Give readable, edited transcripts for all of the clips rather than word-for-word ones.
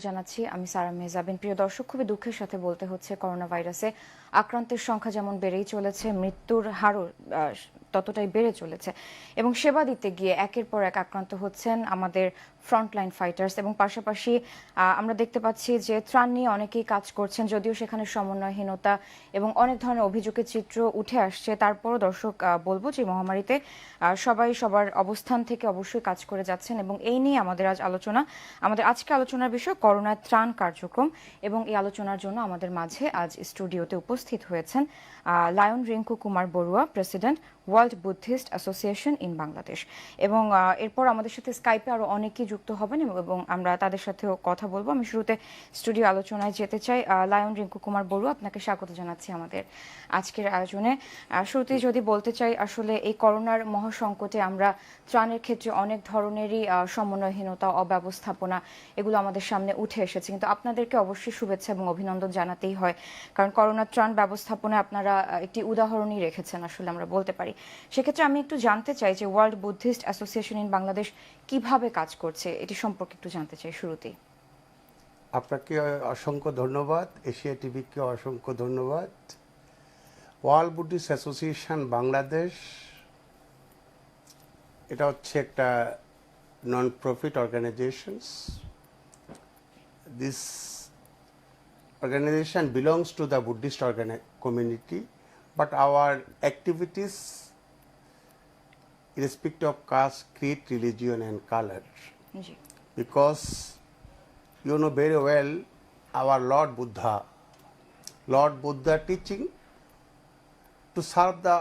জানাচ্ছি আমি সারা মেহজাবিন। প্রিয় দর্শক, খুবই দুঃখের সাথে বলতে হচ্ছে করোনা ভাইরাসে আক্রান্তের সংখ্যা যেমন বেড়েই চলেছে, মৃত্যুর হারও ততটাই বেড়ে চলেছে এবং সেবা দিতে গিয়ে একের পর এক আক্রান্ত হচ্ছেন আমাদের ফ্রন্টলাইন ফাইটার্স এবং পাশাপাশি আমরা দেখতে পাচ্ছি যে ত্রাণ নিয়ে অনেকেই কাজ করছেন, যদিও সেখানে সমন্বয়হীনতা এবং অনেক ধরনের অভিযোগের চিত্র উঠে আসছে। তারপরও দর্শক বলবো যে মহামারীতে সবাই সবার অবস্থান থেকে অবশ্যই কাজ করে যাচ্ছেন এবং এই নিয়ে আমাদের আজকে আলোচনার বিষয় করোনা ত্রাণ কার্যক্রম। এবং এই আলোচনার জন্য আমাদের মাঝে আজ স্টুডিওতে উপস্থিত হয়েছেন lion Rinku Kumar Barua, president world Buddhist association in Bangladesh. এবং এরপর আমাদের সাথে স্কাইপে আরো অনেকেই যুক্ত হবেন এবং আমরা তাদের সাথেও কথা বলবো। আমি শুরুতে স্টুডিও আলোচনায় যেতে চাই। লায়ন রিঙ্কু কুমার বড়ুয়া, আপনাকে স্বাগত জানাচ্ছি আমাদের আজকের আয়োজনে। শুরুতেই যদি বলতে চাই, আসলে এই করোনার মহাসংকটে আমরা ত্রাণের ক্ষেত্রে অনেক ধরনেরই সমন্বয়হীনতা, অব্যবস্থাপনা এগুলো আমাদের সামনে উঠে এসেছে, কিন্তু আপনাদেরকে অবশ্যই শুভেচ্ছা এবং অভিনন্দন জানাতেই হয়, কারণ করোনা ত্রাণ ব্যবস্থাপনায় আপনারা একটি উদাহরণই রেখেছেন আসলে আমরা বলতে পারি। সেক্ষেত্রে আমি একটু জানতে চাই যে world Buddhist association in Bangladesh কিভাবে কাজ করছে, এটি সম্পর্কে একটু জানতে চাই শুরুতেই। আপনাকে অসংখ্য ধন্যবাদ, এশিয়া টিভিকে অসংখ্য ধন্যবাদ। ওয়ার্ল্ড বুদ্ধিস্ট অ্যাসোসিয়েশন বাংলাদেশ এটা হচ্ছে একটা non profit organizations. This organization belongs to the Buddhist community, but our activities irrespective of caste, creed, religion and color. Because you know very well our Lord Buddha teaching to serve the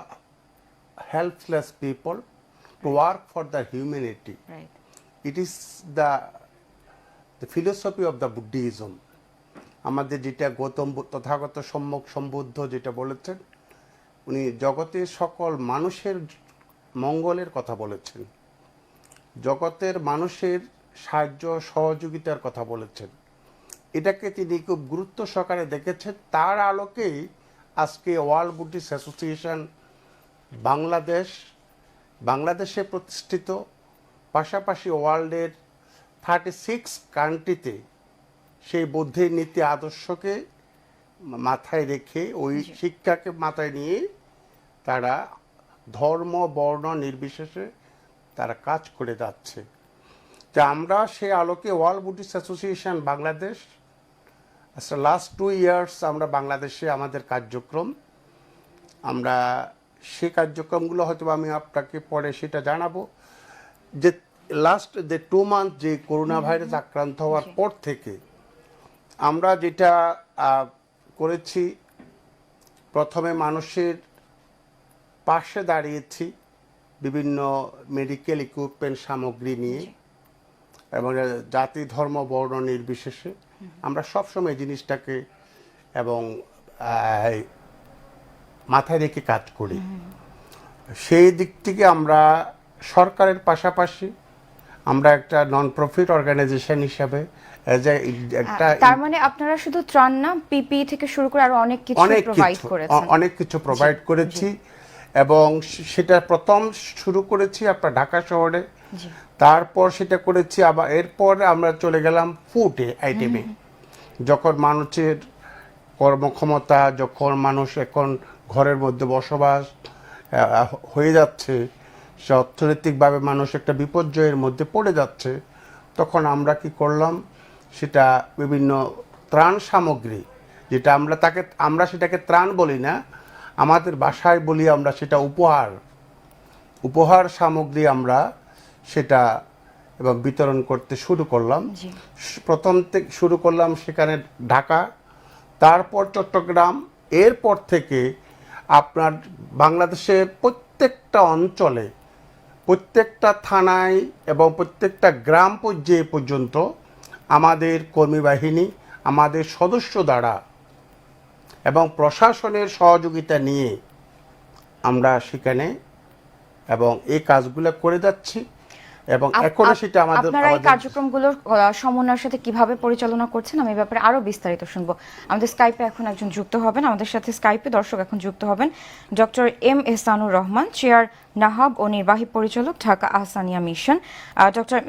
helpless people, to work for the humanity. Right. It is the philosophy of the Buddhism. আমাদের যেটা তথাগত সম্যক সম্বুদ্ধ যেটা বলেছেন, উনি জগতের সকল মানুষের মঙ্গলের কথা বলেছেন, জগতের মানুষের সাহায্য সহযোগিতার কথা বলেছেন। এটাকে তিনি খুব গুরুত্ব সহকারে দেখেছেন। তার আলোকেই আজকে ওয়ার্ল্ড বুদ্ধিস্ট অ্যাসোসিয়েশন বাংলাদেশে প্রতিষ্ঠিত, পাশাপাশি ওয়ার্ল্ডের 36 কান্ট্রিতে সেই বুদ্ধির নীতি আদর্শকে মাথায় রেখে, ওই শিক্ষাকে মাথায় নিয়ে তারা ধর্ম বর্ণ নির্বিশেষে তারা কাজ করে যাচ্ছে। তা আমরা সেই আলোকে world Buddhist association Bangladesh last 2 years আমরা বাংলাদেশে আমাদের কার্যক্রম, আমরা সেই কার্যক্রমগুলো হয়তো আমি আপনাকে পরে সেটা জানাবো। যে লাস্ট 2 মান্থ যে করোনা ভাইরাস আক্রান্ত হওয়ার পর থেকে আমরা যেটা করেছি, প্রথমে মানুষের পাশে দাঁড়িয়েছি বিভিন্ন মেডিকেল ইকুইপমেন্ট সামগ্রী নিয়ে, এবং জাতি ধর্ম বর্ণ নির্বিশেষে আমরা সবসময় জিনিসটাকে এবং মাথায় রেখে কাজ করি। সেই দিক থেকে আমরা সরকারের পাশাপাশি আমরা একটা নন প্রফিট অর্গানাইজেশন হিসাবে তার মানে আপনারা শুধু ত্রাণ না, পিপি থেকে শুরু করে আরো অনেক কিছু প্রোভাইড করেছি এবং সেটা প্রথম শুরু করেছি আপনার ঢাকা শহরে, তারপর সেটা করেছি আবার এরপর আমরা চলে গেলাম ফুড আইটেমে। যখন মানুষের কর্মক্ষমতা, যখন মানুষ এখন ঘরের মধ্যে বসবাস হয়ে যাচ্ছে, সে অর্থনৈতিকভাবে মানুষ একটা বিপর্যয়ের মধ্যে পড়ে যাচ্ছে, তখন আমরা কি করলাম, সেটা বিভিন্ন ত্রাণ সামগ্রী, যেটা আমরা সেটাকে ত্রাণ বলি না, আমাদের ভাষায় বলি আমরা সেটা উপহার সামগ্রী আমরা সেটা এবং বিতরণ করতে শুরু করলাম। প্রথম থেকে শুরু করলাম সেখানে ঢাকা, তারপর চট্টগ্রাম, এরপর থেকে আপনার বাংলাদেশের প্রত্যেকটা অঞ্চলে, প্রত্যেকটা থানায় এবং প্রত্যেকটা গ্রাম পর্যায়ে পর্যন্ত আমাদের কর্মী বাহিনী, আমাদের সদস্য দ্বারা এবং প্রশাসনের সহযোগিতা নিয়ে আমরা সেখানে এবং এই কাজগুলো করে যাচ্ছি। এবং এখনো সেটা আপনারা এই কার্যক্রমগুলোর সমন্বয়ের সাথে কিভাবে পরিচালনা করছেন, আমি এই ব্যাপারে আরো বিস্তারিত শুনবো। আমাদের স্কাইপে এখন একজন যুক্ত হবেন, আমাদের সাথে স্কাইপে দর্শক এখন যুক্ত হবেন doctor M Ehsanur Rahman, chairman ও নির্বাহী পরিচালক, Dhaka Ahsania mission. Doctor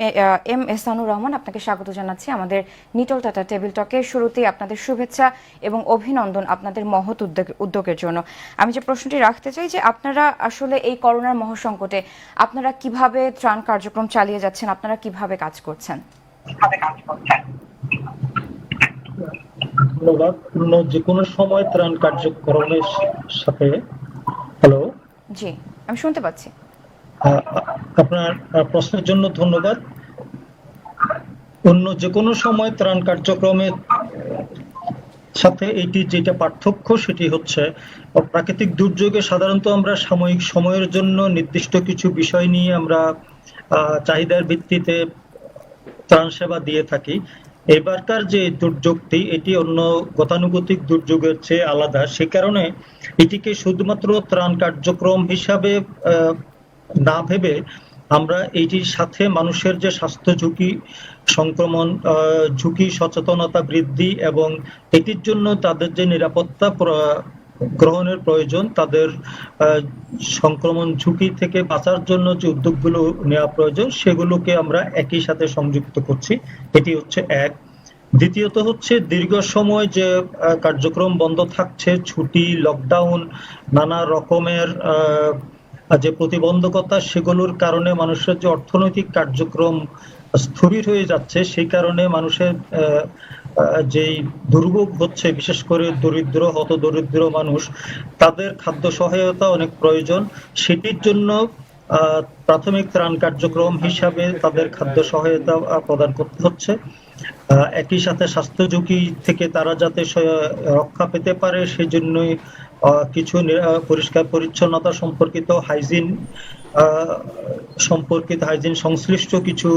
M Ehsanur Rahman, আপনাকে স্বাগত জানাচ্ছি আমাদের নিটল টাটা টেবিল টকে। শুরুতেই আপনাদের শুভেচ্ছা এবং অভিনন্দন আপনাদের মহৎ উদ্যোগের জন্য। আমি যে প্রশ্নটি রাখতে চাই যে আপনারা আসলে এই করোনার মহাসংকটে আপনারা কিভাবে ত্রাণ কার্যক্রম চালিয়ে যাচ্ছেন, আপনারা কিভাবে কাজ করছেন? ধন্যবাদ। যে কোনো সময় ত্রাণ কার্যক্রমের সাথে হ্যালো জি, আমি শুনতে পাচ্ছি। আপনার প্রশ্নের জন্য ধন্যবাদ। অন্য যে কোনো সময় ত্রাণ কার্যক্রমের সাথে এটি যেটা পার্থক্য সেটি হচ্ছে প্রাকৃতিক দুর্যোগে সাধারণত আমরা সাময়িক সময়ের জন্য নির্দিষ্ট কিছু বিষয় নিয়ে আমরা চাহিদার ভিত্তিতে ত্রাণ সেবা দিয়ে থাকি। এবারকার যে দুর্যোগটি এটি অন্য গতানুগতিক দুর্যোগের চেয়ে আলাদা, সে কারণে এটিকে শুধুমাত্র ত্রাণ কার্যক্রম হিসাবে না ভেবে আমরা এইটির সাথে মানুষের যে স্বাস্থ্য ঝুঁকি, সংক্রমণ ঝুঁকি, সচেতনতা বৃদ্ধি এবং এটির জন্য তাদের যে নিরাপত্তা গ্রহণের প্রয়োজন, তাদের সংক্রমণ ঝুঁকি থেকে বাঁচার জন্য যে উদ্যোগগুলো নেওয়া প্রয়োজন সেগুলোকে আমরা একই সাথে সংযুক্ত করছি। এটি হচ্ছে এক। দ্বিতীয়ত হচ্ছে দীর্ঘ সময় যে কার্যক্রম বন্ধ থাকছে, ছুটি, লকডাউন, নানা রকমের যে প্রতিবন্ধকতা, সেগুলোর কারণে মানুষের যে অর্থনৈতিক কার্যক্রম স্থবির হয়ে যাচ্ছে, সেই কারণে মানুষের যেই দুর্ভোগ হচ্ছে, বিশেষ করে দরিদ্র, হতদরিদ্র মানুষ, তাদের খাদ্য সহায়তা অনেক প্রয়োজন। সেটির জন্য প্রাথমিক ত্রাণ কার্যক্রম হিসাবে তাদের খাদ্য সহায়তা প্রদান করতে হচ্ছে। একই সাথে স্বাস্থ্য ঝুঁকি থেকে তারা যাতে রক্ষা পেতে পারে সেজন্যই কিছু পরিষ্কার পরিচ্ছন্নতা সম্পর্কিত হাইজিন সংশ্লিষ্ট কিছু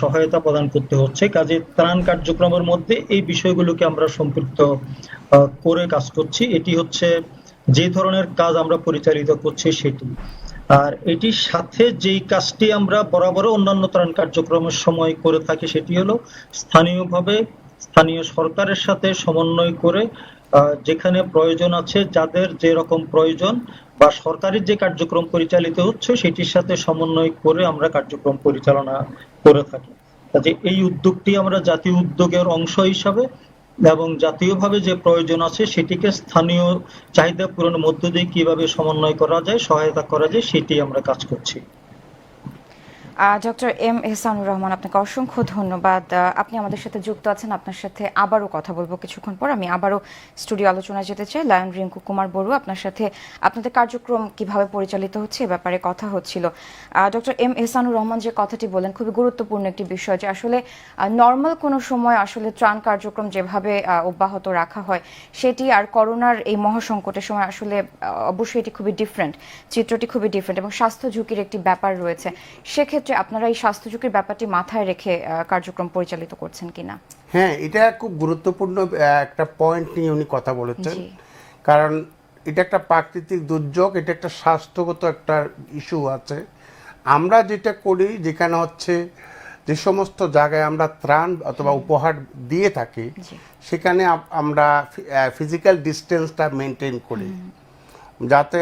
সহায়তা প্রদান করতে হচ্ছে। কাজে ত্রাণ কার্যক্রমের মধ্যে এই বিষয়গুলোকে আমরা সম্পৃক্ত করে কাজ করছি। এটি হচ্ছে যে ধরনের কাজ আমরা পরিচালিত করছি সেটি। আর এটির সাথে যেই কাজটি আমরা বরাবর অন্যান্য ত্রাণ কার্যক্রমের সময় করে থাকি সেটি হলো স্থানীয়ভাবে স্থানীয় সরকারের সাথে সমন্বয় করে যেখানে প্রয়োজন আছে, যাদের যে রকম প্রয়োজন বা সরকারের যে কার্যক্রম পরিচালিত হচ্ছে সেটির সাথে সমন্বয় করে আমরা কার্যক্রম পরিচালনা করে থাকি। কাজে এই উদ্যোগটি আমরা জাতীয় উদ্যোগের অংশ হিসাবে এবং জাতীয়ভাবে যে প্রয়োজন আছে সেটিকে স্থানীয় চাহিদা পূরণের মধ্য দিয়ে কিভাবে সমন্বয় করা যায়, সহায়তা করা যায়, সেটি আমরা কাজ করছি। ডক্টর এম এহসানুর রহমান, আপনাকে অসংখ্য ধন্যবাদ। আপনি আমাদের সাথে যুক্ত আছেন, আপনার সাথে আবারও কথা বলবো কিছুক্ষণ পর। আমি আবারও স্টুডিও আলোচনায় যেতে চাই। লায়ন রিঙ্কু কুমার বড়ুয়া, আপনার সাথে আপনাদের কার্যক্রম কিভাবে পরিচালিত হচ্ছে এ ব্যাপারে কথা হচ্ছিল। ডক্টর এম এহসানুর রহমান যে কথাটি বলেন খুবই গুরুত্বপূর্ণ একটি বিষয়, যে আসলে নর্মাল কোনো সময় আসলে ত্রাণ কার্যক্রম যেভাবে অব্যাহত রাখা হয় সেটি আর করোনার এই মহাসংকটের সময় আসলে অবশ্যই এটি খুবই ডিফারেন্ট, চিত্রটি খুবই ডিফারেন্ট এবং স্বাস্থ্য ঝুঁকির একটি ব্যাপার রয়েছে। সেক্ষেত্রে আপনারা এই স্বাস্থ্য ঝুঁকির ব্যাপারটি মাথায় রেখে কার্যক্রম পরিচালিত করছেন কিনা? হ্যাঁ, এটা খুব গুরুত্বপূর্ণ একটা পয়েন্ট নিয়ে উনি কথা বলেছেন। কারণ এটা একটা প্রাকৃতিক দুর্যোগ, এটা একটা স্বাস্থ্যগত একটা ইস্যু আছে। আমরা যেটা করি, যেখানে হচ্ছে যে সমস্ত জায়গায় আমরা ত্রাণ অথবা উপহার দিয়ে থাকি সেখানে আমরা ফিজিক্যাল ডিস্টেন্সটা মেনটেন করি, যাতে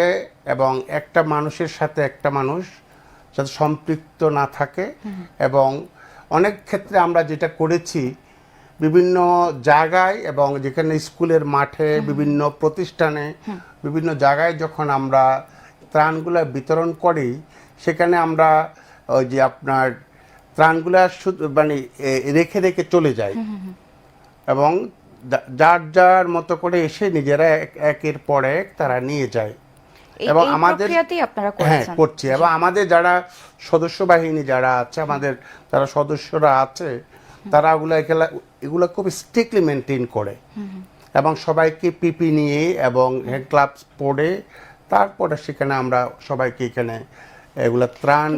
এবং একটা মানুষের সাথে একটা মানুষ যাতে সম্পৃক্ত না থাকে। এবং অনেক ক্ষেত্রে আমরা যেটা করেছি, বিভিন্ন জায়গায় এবং যেখানে স্কুলের মাঠে, বিভিন্ন প্রতিষ্ঠানে, বিভিন্ন জায়গায় যখন আমরা ত্রাণগুলো বিতরণ করি, সেখানে আমরা ওই যে আপনার ত্রাণগুলো মানে রেখে রেখে চলে যাই এবং যার যার মতো করে এসে নিজেরা একের পর এক তারা নিয়ে যায়। এবং আমাদের হ্যাঁ করছি, এবং আমাদের যারা সদস্য বাহিনী যারা আছে, আমাদের যারা সদস্যরা আছে, তারা এগুলো খুব স্ট্রিক্টলি মেনটেন করে এবং সবাইকে পিপি নিয়ে এবং হ্যান্ড গ্লাভস পরে তারপরে সেখানে আমরা সবাইকে এখানে এগুলা ত্রাণ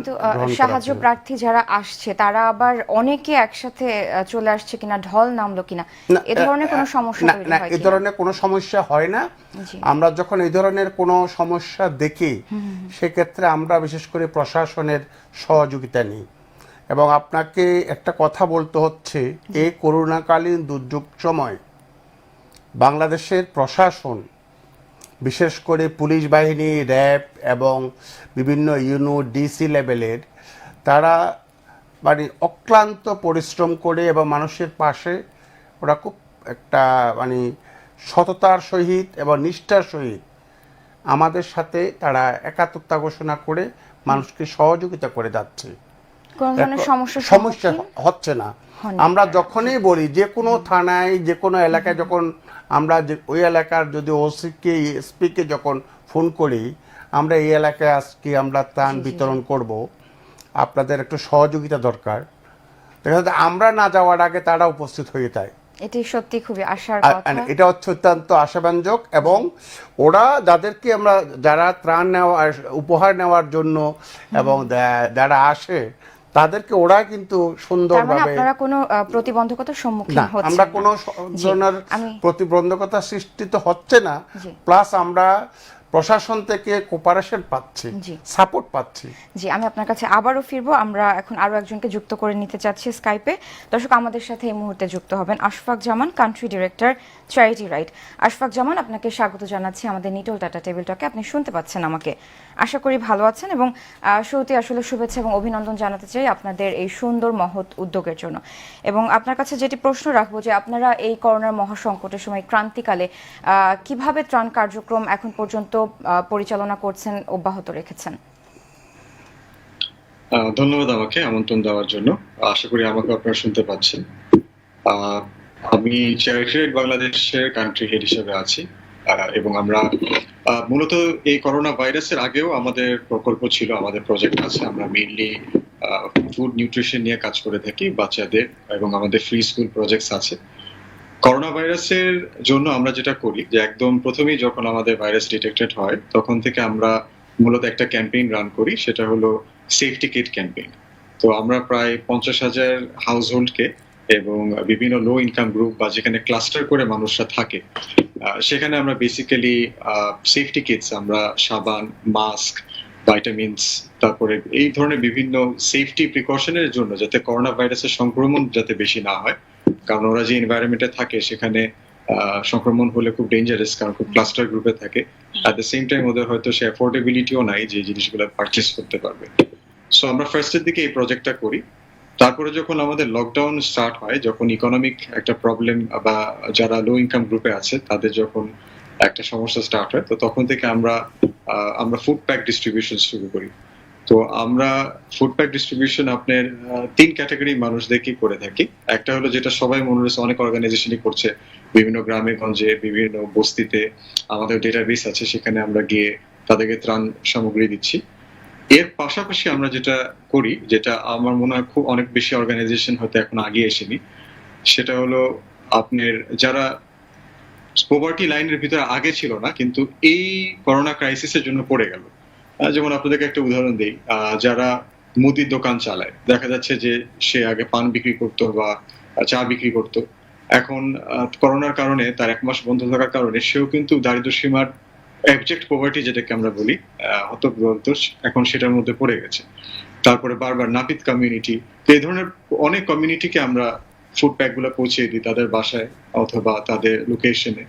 সাহায্য প্রার্থী যারা আসছে তারা আবার অনেকে একসাথে চলে আসছে কিনা, ঢল নামলো কিনা, এই ধরনের কোনো সমস্যা তৈরি হয় কিনা? এই ধরনের কোনো সমস্যা হয় না। আমরা যখন এই ধরনের কোনো সমস্যা দেখি সেক্ষেত্রে আমরা বিশেষ করে প্রশাসনের সহযোগিতা নিই। এবং আপনাকে একটা কথা বলতে হচ্ছে, এই করোনাকালীন দুর্যোগ সময় বাংলাদেশের প্রশাসন বিশেষ করে পুলিশ বাহিনী, র্যাব এবং বিভিন্ন ইউনো ডিসি লেভেলের, তারা মানে অক্লান্ত পরিশ্রম করে এবং মানুষের পাশে ওরা খুব একটা মানে সততার সহিত এবং নিষ্ঠার সহিত আমাদের সাথে তারা একাত্মতা ঘোষণা করে মানুষকে সহযোগিতা করে যাচ্ছে। কোনো ধরনের সমস্যা হচ্ছে না। আমরা যখনই বলি যে কোনো থানায়, যে কোনো এলাকায়, যখন আমরা ওই এলাকার যদি ওসিকে, এসপিকে যখন ফোন করি, আমরা এই এলাকায় আজকে আমরা ত্রাণ বিতরণ করব, আপনাদের একটু সহযোগিতা দরকার, দেখা যাচ্ছে আমরা না যাওয়ার আগে তারা উপস্থিত হয়ে যায়। এটি সত্যি খুবই আশার কথা। এটা হচ্ছে অত্যন্ত আশাব্যঞ্জক। এবং ওরা যাদেরকে আমরা, যারা ত্রাণ নেওয়া, উপহার নেওয়ার জন্য এবং যারা আসে, তাদেরকে ওরা কিন্তু সুন্দরভাবে, আপনারা কোনো প্রতিবন্ধকতার সম্মুখীন হচ্ছেন না? আমরা কোনো ধরনের প্রতিবন্ধকতা সৃষ্টি তো হচ্ছে না, প্লাস আমরা প্রশাসন থেকে কোপারেশন পাচ্ছি, সাপোর্ট পাচ্ছি। জি, আমি আপনার কাছে আবারও ফিরবো। আমরা এখন আরো একজনকে যুক্ত করে নিতে চাচ্ছি স্কাইপে। দর্শক, আমাদের সাথে এই মুহূর্তে যুক্ত হবেন Ashfaq Zaman, country director, charity right. Ashfaq Zaman, আপনাকে স্বাগত জানাচ্ছি আমাদের নিটল ডাটা টেবিলটাকে। আপনি শুনতে পাচ্ছেন আমাকে? আশা করি ভালো আছেন। এবং শুরুতে আসলে শুভেচ্ছা এবং অভিনন্দন জানাতে চাই আপনাদের এই সুন্দর মহৎ উদ্যোগের জন্য। এবং আপনার কাছে যেটি প্রশ্ন রাখবো, যে আপনারা এই করোনার মহাসংকটের সময়, ক্রান্তিকালে কিভাবে ত্রাণ কার্যক্রম এখন পর্যন্ত পরিচালনা করছেন, অব্যাহত রেখেছেন? ধন্যবাদ আমাকে আমন্ত্রণ দেওয়ার জন্য। আশা করি আমাকে আপনারা শুনতে পাচ্ছেন। আমি চ্যারিটি রাইট বাংলাদেশের কান্ট্রি হেড হিসেবে আছি, এবং আমরা মূলত এই করোনা ভাইরাসের আগেও আমাদের প্রকল্প ছিল, আমাদের প্রজেক্ট আছে। আমরা মেইনলি ফুড নিউট্রিশন নিয়ে কাজ করে থাকি বাচ্চাদের, এবং আমাদের ফ্রি স্কুল প্রজেক্টস আছে। করোনা ভাইরাসের জন্য আমরা যেটা করি, যে একদম প্রথমেই যখন আমাদের ভাইরাস ডিটেক্টেড হয়, তখন থেকে আমরা মূলত একটা ক্যাম্পেইন রান করি, সেটা হলো সেফটি কিট ক্যাম্পেইন। তো আমরা প্রায় 50,000 হাউসহোল্ডকে এবং বিভিন্ন লো ইনকাম গ্রুপ বা যেখানে ক্লাস্টার করে মানুষরা থাকে, সেখানে আমরা বেসিক্যালি সেফটি কিটস, আমরা সাবান, মাস্ক, ভাইটামিনস, তারপরে এই ধরনের বিভিন্ন সেফটি প্রিকশনের জন্য, যাতে করোনা ভাইরাসের সংক্রমণ যাতে বেশি না হয়, কারণ ওরা যে এনভায়রনমেন্টে থাকে সেখানে সংক্রমণ হলে খুব ডেঞ্জারাস, কারণ খুব ক্লাস্টার গ্রুপে থাকে। অ্যাট দ্য সেম টাইম ওদের হয়তো সে অ্যাফোর্ডেবিলিটিও নাই যে জিনিসগুলো পারচেস করতে পারবে। সো আমরা ফার্স্টের দিকে এই প্রজেক্টটা করি। তারপরে যখন আমাদের লকডাউন স্টার্ট হয়, যখন ইকোনমিক একটা প্রবলেম বা যারা লো ইনকাম গ্রুপে আছে তাদের যখন একটা সমস্যা স্টার্ট হয়, তো তখন থেকে আমরা ফুড প্যাক ডিস্ট্রিবিউশন শুরু করি। তো আমরা ফুড প্যাক ডিস্ট্রিবিউশন আপনার 3 ক্যাটাগরি মানুষদেরকে করে থাকি। একটা হলো যেটা সবাই মনে হচ্ছে, অনেক অর্গানাইজেশনই করছে, বিভিন্ন গ্রামে গঞ্জে, বিভিন্ন বস্তিতে আমাদের ডেটাবেস আছে, সেখানে আমরা গিয়ে তাদেরকে ত্রাণ সামগ্রী দিচ্ছি। এর পাশাপাশি আমরা যেটা করি, যেটা আমার মনে হয় খুব অনেক বেশি অর্গানাইজেশন হয়তো এখন আগে এসেনি, সেটা হলো আপনার যারা পভার্টি লাইনের ভিতরে আগে ছিল না, কিন্তু এই করোনা ক্রাইসিসের জন্য পড়ে গেল। যেমন আপনাদেরকে একটা উদাহরণ দিই, যারা মুদির দোকান চালায়, দেখা যাচ্ছে যে সে আগে পান বিক্রি করতো বা চা বিক্রি করতো, এখন করোনার কারণে তার 1 মাস বন্ধ থাকার কারণে সেও কিন্তু দারিদ্র সীমার অ্যাবজেক্ট পভার্টি যেটাকে আমরা বলি, হতদরিদ্র, এখন সেটার মধ্যে পড়ে গেছে। তারপরে বারবার নাপিত কমিউনিটি, এই ধরনের অনেক কমিউনিটিকে আমরা ফুড প্যাক গুলো পৌঁছে দিই তাদের বাসায় অথবা তাদের লোকেশনে।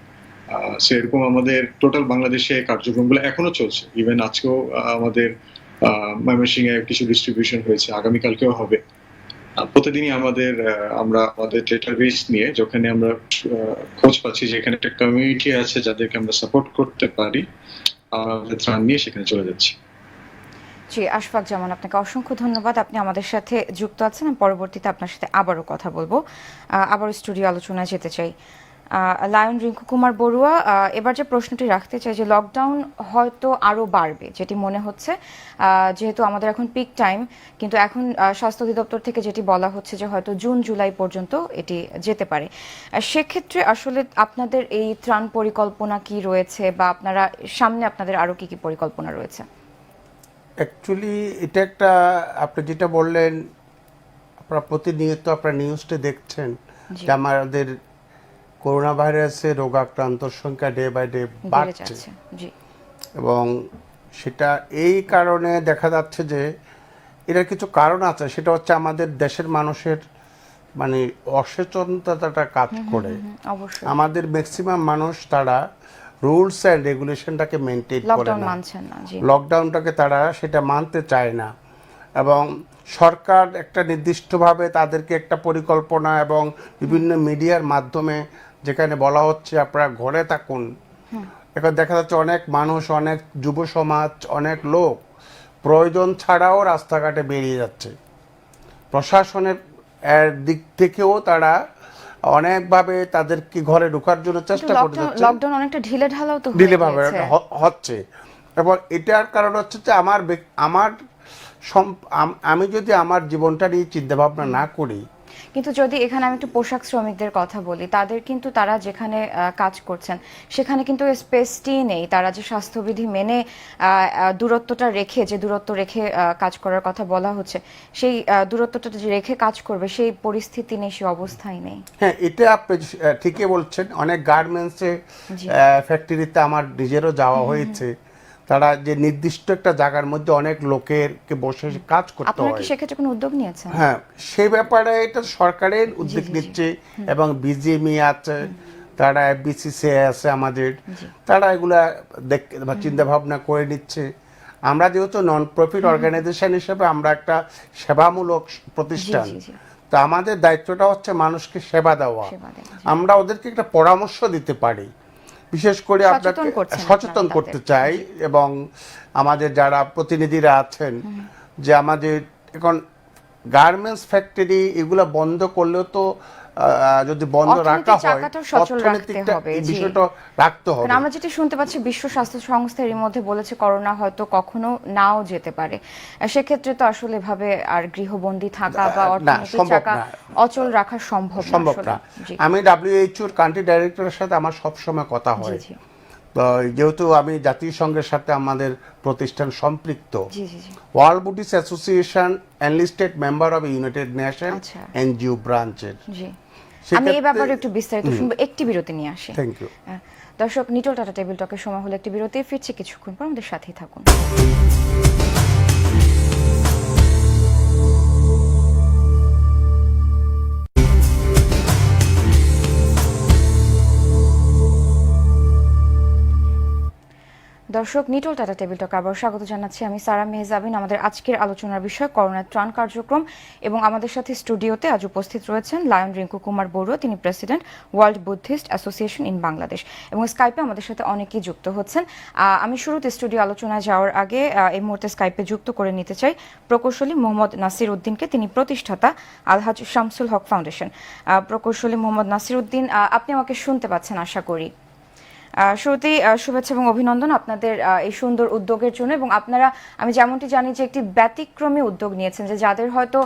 সেরকম আমাদের টোটাল বাংলাদেশে কার্যক্রমগুলো এখনো চলছে। ইভেন আজকেও আমাদের ময়মনসিংহে কিছু ডিস্ট্রিবিউশন হয়েছে, আগামীকালকেও হবে। প্রতিদিনই আমরা আমাদের ডেটাবেস নিয়ে, যেখানে আমরা খোঁজ পাচ্ছি যে এখানে একটা কমিউনিটি আছে যাদেরকে আমরা সাপোর্ট করতে পারি, আমাদের ত্রাণ নিয়ে সেখানে চলে যাচ্ছি। জি, আশফাক জামান, আপনাকে অসংখ্য ধন্যবাদ। আপনি আমাদের সাথে যুক্ত আছেন। পরবর্তীতে আপনার সাথে আবারও কথা বলবো, আবারও স্টুডিও আলোচনায় যেতে চাই। লায়ন রিঙ্কু কুমার বড়ুয়া, এবার যে প্রশ্নটি রাখতে চাই, যে লকডাউন হয়তো আরও বাড়বে যেটি মনে হচ্ছে, যেহেতু আমাদের এখন পিক টাইম, কিন্তু এখন স্বাস্থ্য অধিদপ্তর থেকে যেটি বলা হচ্ছে যে হয়তো জুন জুলাই পর্যন্ত এটি যেতে পারে। সেক্ষেত্রে আসলে আপনাদের এই ত্রাণ পরিকল্পনা কি রয়েছে, বা আপনারা সামনে আপনাদের আরও কি কি পরিকল্পনা রয়েছে? অ্যাকচুয়ালি এটা একটা, আপনি যেটা বললেন, আপনারা প্রতিনিয়ত আপনারা নিউজটা দেখছেন যে আমাদের করোনা ভাইরাসে রোগাক্রান্ত সংখ্যা ডে বাই ডে বাড়ছে, এবং সেটা এই কারণে দেখা যাচ্ছে যে এটার কিছু কারণ আছে। সেটা হচ্ছে আমাদের দেশের মানুষের মানে অসচেতনতাটা কাজ করে। আমাদের ম্যাক্সিমাম মানুষ তারা রুলস অ্যান্ড রেগুলেশনটাকে মেনটেন করে লকডাউন না, মানছেন না, জি। লকডাউনটাকে তারা সেটা মানতে চায় না, এবং সরকার একটা নির্দিষ্টভাবে তাদেরকে একটা পরিকল্পনা এবং বিভিন্ন মিডিয়ার মাধ্যমে যেখানে বলা হচ্ছে আপনারা ঘরে থাকুন, এখন দেখা যাচ্ছে অনেক মানুষ, অনেক যুব সমাজ, অনেক লোক প্রয়োজন ছাড়াও রাস্তাঘাটে বেরিয়ে যাচ্ছে। প্রশাসনের দিক থেকেও তারা অনেকভাবে তাদেরকে ঘরে ঢোকার জন্য চেষ্টা করে যাচ্ছে, লকডাউন অনেকটা ঢিলে ঢালাও তো হয়ে ঢিলেভাবে গিয়েছে। হচ্ছে। এবং এটার কারণ হচ্ছে যে আমি যদি আমার জীবনটা নিয়ে চিন্তা ভাবনা না করি। কিন্তু যদি এখানে আমি একটু পোশাক শ্রমিকদের কথা বলি, তাদের কিন্তু তারা যেখানে কাজ করছেন সেখানে কিন্তু স্পেসটি নেই। তারা যে স্বাস্থ্যবিধি মেনে দূরত্বটা রেখে, যে দূরত্ব রেখে কাজ করার কথা বলা হচ্ছে, সেই দূরত্বটা যে রেখে কাজ করবে সেই পরিস্থিতি নেই, সেই অবস্থায় নেই। হ্যাঁ, এটা আপনি ঠিকই বলছেন। অনেক গার্মেন্টসে ফ্যাক্টরিতে আমার নিজেরও যাওয়া হয়েছে, তারা যে নির্দিষ্ট একটা জায়গার মধ্যে অনেক লোকেরকে বসে কাজ করতে আপনারা কি হয়। সেক্ষেত্রে কোনো উদ্যোগ নিয়েছেন? হ্যাঁ, সেই ব্যাপারে এটা সরকারের উদ্যোগ নিচ্ছে, এবং বিজিএমই আছে, তারা বিসিসিআই আছে আমাদের, তারা এগুলা চিন্তা ভাবনা করে নিচ্ছে। আমরা যেহেতু নন প্রফিট অর্গানাইজেশন হিসেবে আমরা একটা সেবামূলক প্রতিষ্ঠান, তো আমাদের দায়িত্বটা হচ্ছে মানুষকে সেবা দেওয়া। আমরা ওদেরকে একটা পরামর্শ দিতে পারি, বিশেষ করে আপনাকে সচেতন করতে চাই, এবং আমাদের যারা প্রতিনিধিরা আছেন, যে আমাদের এখন গার্মেন্টস ফ্যাক্টরি এগুলো বন্ধ করলেও তো যদি বন্ধ রাখা হয় অর্থনৈতিক বিষয়টা রাখতে হবে। আমরা যেটা শুনতে পাচ্ছি, বিশ্ব স্বাস্থ্য সংস্থা এর মধ্যে বলেছে করোনা হয়তো কখনো নাও যেতে পারে। সেক্ষেত্রে তো আসলে এভাবে আর গৃহবন্দী থাকা বা অর্থনৈতিক চাকা অচল রাখা সম্ভব না। আমি WHO কান্ট্রি ডাইরেক্টরের সাথে আমার সবসময় কথা হয়, তো যেহেতু আমি জাতিসংঘের সাথে আমাদের প্রতিষ্ঠান সম্পৃক্ত, world Buddhist association enlisted member of United nation NGO ব্রাঞ্চের। আমি এই ব্যাপারে একটু বিস্তারিত শুনবো, একটি বিরতি নিয়ে আসি। Thank you. দর্শক, নিটল টাটা টেবিল টকের সময় হলো একটি বিরতি, ফিরছে কিছুক্ষণ পর, আমাদের সাথেই থাকুন। দর্শক, নিটল টাটা টেবিল টক আবার স্বাগত জানাচ্ছি। আমি সারা মেহজাবিন। আমাদের আজকের আলোচনার বিষয় করোনা ত্রাণ কার্যক্রম, এবং আমাদের সাথে স্টুডিওতে আজ উপস্থিত রয়েছেন লায়ন রিঙ্কু কুমার বড়ুয়া, তিনি president world Buddhist association in Bangladesh, এবং স্কাইপে আমাদের সাথে অনেকেই যুক্ত হচ্ছেন। আমি শুরুতে স্টুডিও আলোচনায় যাওয়ার আগে এই মুহূর্তে স্কাইপে যুক্ত করে নিতে চাই প্রকৌশলী মোহাম্মদ নাসির উদ্দিনকে, তিনি প্রতিষ্ঠাতা আলহাজ শামসুল হক ফাউন্ডেশন। প্রকৌশলী মোহাম্মদ নাসির উদ্দিন, আপনি আমাকে শুনতে পাচ্ছেন আশা করি। শুরুতেই শুভেচ্ছা এবং অভিনন্দন আপনাদের এই সুন্দর উদ্যোগের জন্য। এবং আপনারা, আমি যেমনটি জানি যে একটি ব্যতিক্রমী উদ্যোগ নিয়েছেন, যে যাদের হয়তো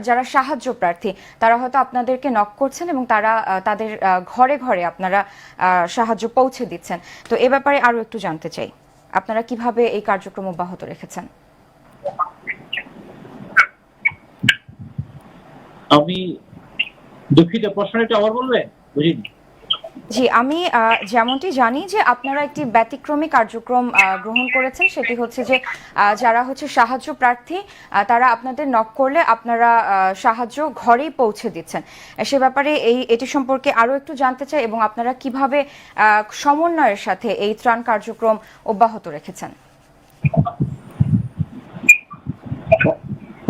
যারা সাহায্য প্রার্থী তারা হয়তো আপনাদেরকে নক করছেন এবং তারা তাদের ঘরে ঘরে আপনারা সাহায্য পৌঁছে দিচ্ছেন। তো এ ব্যাপারে আরো একটু জানতে চাই, আপনারা কিভাবে এই কার্যক্রম অব্যাহত রেখেছেন? আমি দুঃখিত, প্রশ্নটা আবার বলবেন, বুঝিনি। জি, আমি যেমনটি জানি যে আপনারা একটি ব্যতিক্রমী কার্যক্রম গ্রহণ করেছেন, সেটি হচ্ছে যে যারা হচ্ছে সাহায্য প্রার্থী তারা আপনাদের নক করলে আপনারা সাহায্য ঘরেই পৌঁছে দিচ্ছেন। সে ব্যাপারে এটি সম্পর্কে আরো একটু জানতে চাই, এবং আপনারা কিভাবে সমন্বয়ের সাথে এই ত্রাণ কার্যক্রম অব্যাহত রেখেছেন।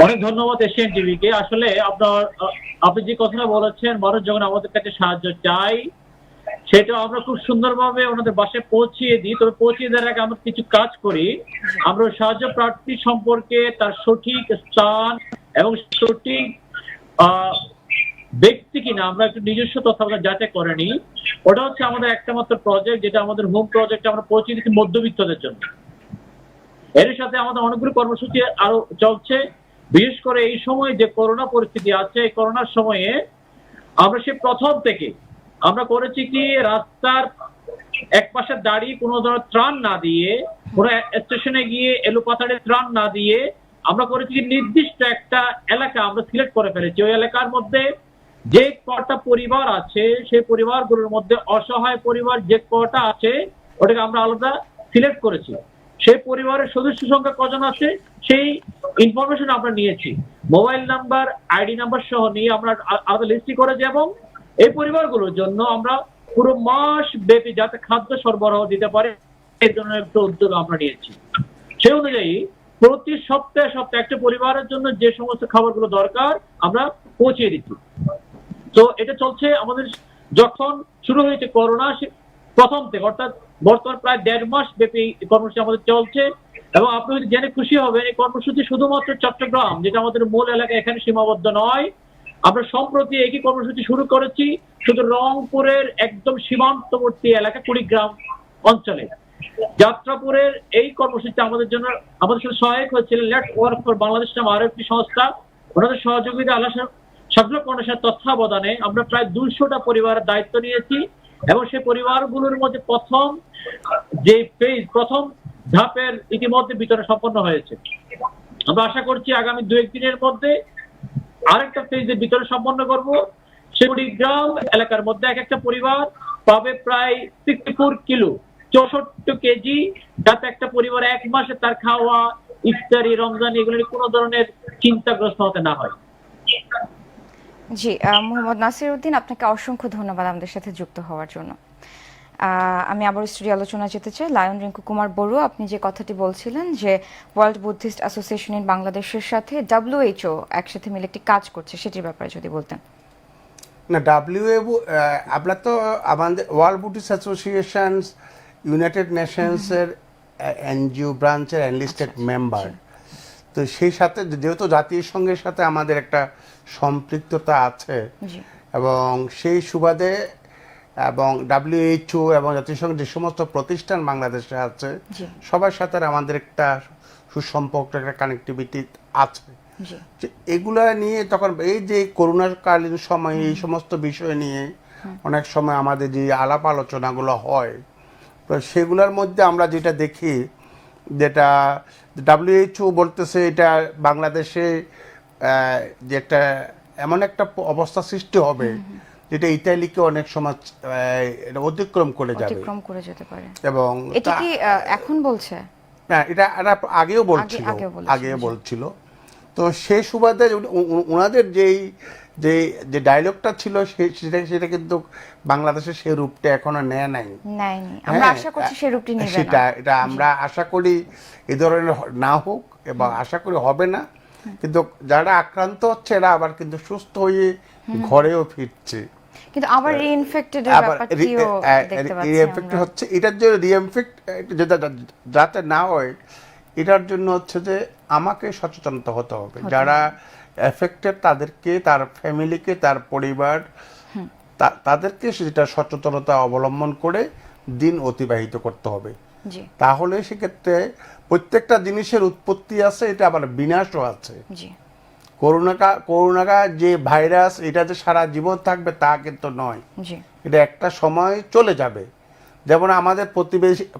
অনেক ধন্যবাদ এশিয়ান টিভিকে। আসলে আপনি যে কথাটা বলেছেন, মানুষ যখন আমাদের কাছে সাহায্য চাই সেটা আমরা খুব সুন্দরভাবে ওনাদের বাসায় পৌঁছিয়ে দিই। তবে পৌঁছিয়ে দেওয়ার আগে আমরা কিছু কাজ করি। আমরা সাহায্য প্রার্থী সম্পর্কে তার সঠিক স্থান এবং সঠিক ব্যক্তি কিনা আমরা একটু নিজস্ব তথ্য আমরা যাচাই করে নিই। ওটা হচ্ছে আমাদের একটা মাত্র প্রজেক্ট, যেটা আমাদের হোম প্রজেক্ট, আমরা পৌঁছে দিচ্ছি মধ্যবিত্তদের জন্য। এর সাথে আমাদের অনেকগুলো কর্মসূচি আরো চলছে। বিশেষ করে এই সময় যে করোনা পরিস্থিতি আছে, এই করোনার সময়ে আমরা সে প্রথম থেকে আমরা করেছি কি, রাস্তার এক পাশে দাঁড়িয়ে কোনো ধরনের ত্রাণ না দিয়ে, কোনো স্টেশনে গিয়ে এলোপাতাড়ে ত্রাণ না দিয়ে আমরা করেছি কি, নির্দিষ্ট একটা এলাকা আমরা সিলেক্ট করে ফেলেছি। ওই এলাকার মধ্যে যে কটা পরিবার আছে, সেই পরিবারগুলোর মধ্যে অসহায় পরিবার যে কটা আছে ওটাকে আমরা আলাদা সিলেক্ট করেছি। সেই পরিবারের সদস্য সংখ্যা কজন আছে সেই ইনফরমেশন আমরা নিয়েছি, মোবাইল নাম্বার, আইডি নাম্বার সহ নিয়ে আমরা আলাদা লিস্টি করেছি, এবং এই পরিবারগুলোর জন্য আমরা পুরো মাস ব্যাপী যাতে খাদ্য সরবরাহ দিতে পারে এই জন্য একটা উদ্যোগ আমরা নিয়েছি। সেই অনুযায়ী প্রতি সপ্তাহে একটা পরিবারের জন্য যে সমস্ত খাবারগুলো দরকার আমরা পৌঁছে দিচ্ছি। তো এটা চলছে আমাদের যখন শুরু হয়েছে করোনা প্রথম থেকে, অর্থাৎ বর্তমান প্রায় 1.5 মাস ব্যাপী কর্মসূচি আমাদের চলছে। এবং আপনি যদি জেনে খুশি হবেন, এই কর্মসূচি শুধুমাত্র চট্টগ্রাম, যেটা আমাদের মূল এলাকা, এখানে সীমাবদ্ধ নয়। আমরা সম্প্রতি একই কর্মসূচি শুরু করেছি শুধু রংপুরের একদম সীমান্তবর্তী এলাকা কুড়িগ্রাম অঞ্চলে। যাত্রাপুরের এই কর্মসূচি আমাদের সাথে সহায়ক হয়েছিল লেটস ওয়ার্ক ফর বাংলাদেশ নামে আরো একটি সংস্থা। ওনাদের সহযোগিতা আল্লাহ সাফল্য ফাউন্ডেশনের তত্ত্বাবধানে আমরা প্রায় 200টা পরিবারের দায়িত্ব নিয়েছি। এবং সেই পরিবারগুলোর মধ্যে প্রথম ধাপের ইতিমধ্যে বিতরণ সম্পন্ন হয়েছে। আমরা আশা করছি আগামী 2-1 দিনের মধ্যে আরেকটা ফেজে বিতরণ সম্পন্ন করব। কুড়িগ্রাম এলাকার মধ্যে এক একটা পরিবার পাবে প্রায় 64 কিলো 64 কেজি, যাতে একটা পরিবার 1 মাসে তার খাওয়া, ইফতারি, রমজান এগুলোর কোনো ধরনের চিন্তাগ্রস্ত হতে না হয়। জি, মোহাম্মদ নাসির উদ্দিন, আপনাকে অসংখ্য ধন্যবাদ আমাদের সাথে যুক্ত হওয়ার জন্য। আমি আবার স্টুডিও আলোচনা যেতে চাই। লায়ন রিঙ্কু কুমার বড়ুয়া, আপনি যে কথাটি বলছিলেন যে ওয়ার্ল্ড বুদ্ধিস্ট অ্যাসোসিয়েশন ইন বাংলাদেশের সাথে WHO একসাথে মিলে একটি কাজ করছে, সেটির ব্যাপারে যদি বলতেন। না, আমরা তো আমাদের ওয়ার্ল্ড বুদ্ধিস্ট অ্যাসোসিয়েশন ইউনাইটেড নেশনসের এনজিও ব্রাঞ্চের এনলিস্টেড মেম্বার। তো সেই সাথে যেহেতু জাতিসংঘের সাথে আমাদের একটা সম্পৃক্ততা আছে, এবং সেই সুবাদে এবং WHO এবং জাতিসংঘের যে সমস্ত প্রতিষ্ঠান বাংলাদেশে আছে সবার সাথে আমাদের একটা সুসম্পর্ক, একটা কানেক্টিভিটি আছে। এগুলা নিয়ে তখন এই যে করোনাকালীন সময় এই সমস্ত বিষয় নিয়ে অনেক সময় আমাদের যে আলাপ আলোচনাগুলো হয়, তো সেগুলোর মধ্যে আমরা যেটা দেখি, যেটা WHO বলতেছে এটা বাংলাদেশে যে একটা এমন একটা অবস্থা সৃষ্টি হবে যেটা ইতালিকে অনেক সময় অতিক্রম করে যেতে পারে। এবং এটা কি এখন বলছে? না, এটা আগেও বলছিল। তো সেই সুবাদে ওনাদের যে ডায়লগটা ছিল সেটা কিন্তু বাংলাদেশের সেই রূপটা এখনো নেয়নি। আমরা আশা করছি সেই রূপটি নেবে না। এটা আমরা আশা করি এই ধরনের না হোক, এবং আশা করি হবে না। কিন্তু যারা আক্রান্ত হচ্ছে এরা আবার কিন্তু সুস্থ হয়ে ঘরেও ফিরছে, কিন্তু আবার রিইনফেক্টেড এর ব্যাপারটিও দেখতে পাচ্ছি আমরা। হচ্ছে এটার জন্য রিইনফেক্ট যাতে না হয়, এটার জন্য হচ্ছে যে আমাকে সচেতনতা হতে হবে। যারা এফেক্টেড তাদেরকে, তার ফ্যামিলিকে, তার পরিবার, তাদেরকে সেটা সচেতনতা অবলম্বন করে দিন অতিবাহিত করতে হবে। তাহলে সেক্ষেত্রে প্রত্যেকটা জিনিসের উৎপত্তি আছে, এটা আবার বিনাশও আছে। করোনা যে ভাইরাস, এটা যে সারা জীবন থাকবে তা কিন্তু নয়, এটা একটা সময় চলে যাবে। যেমন আমাদের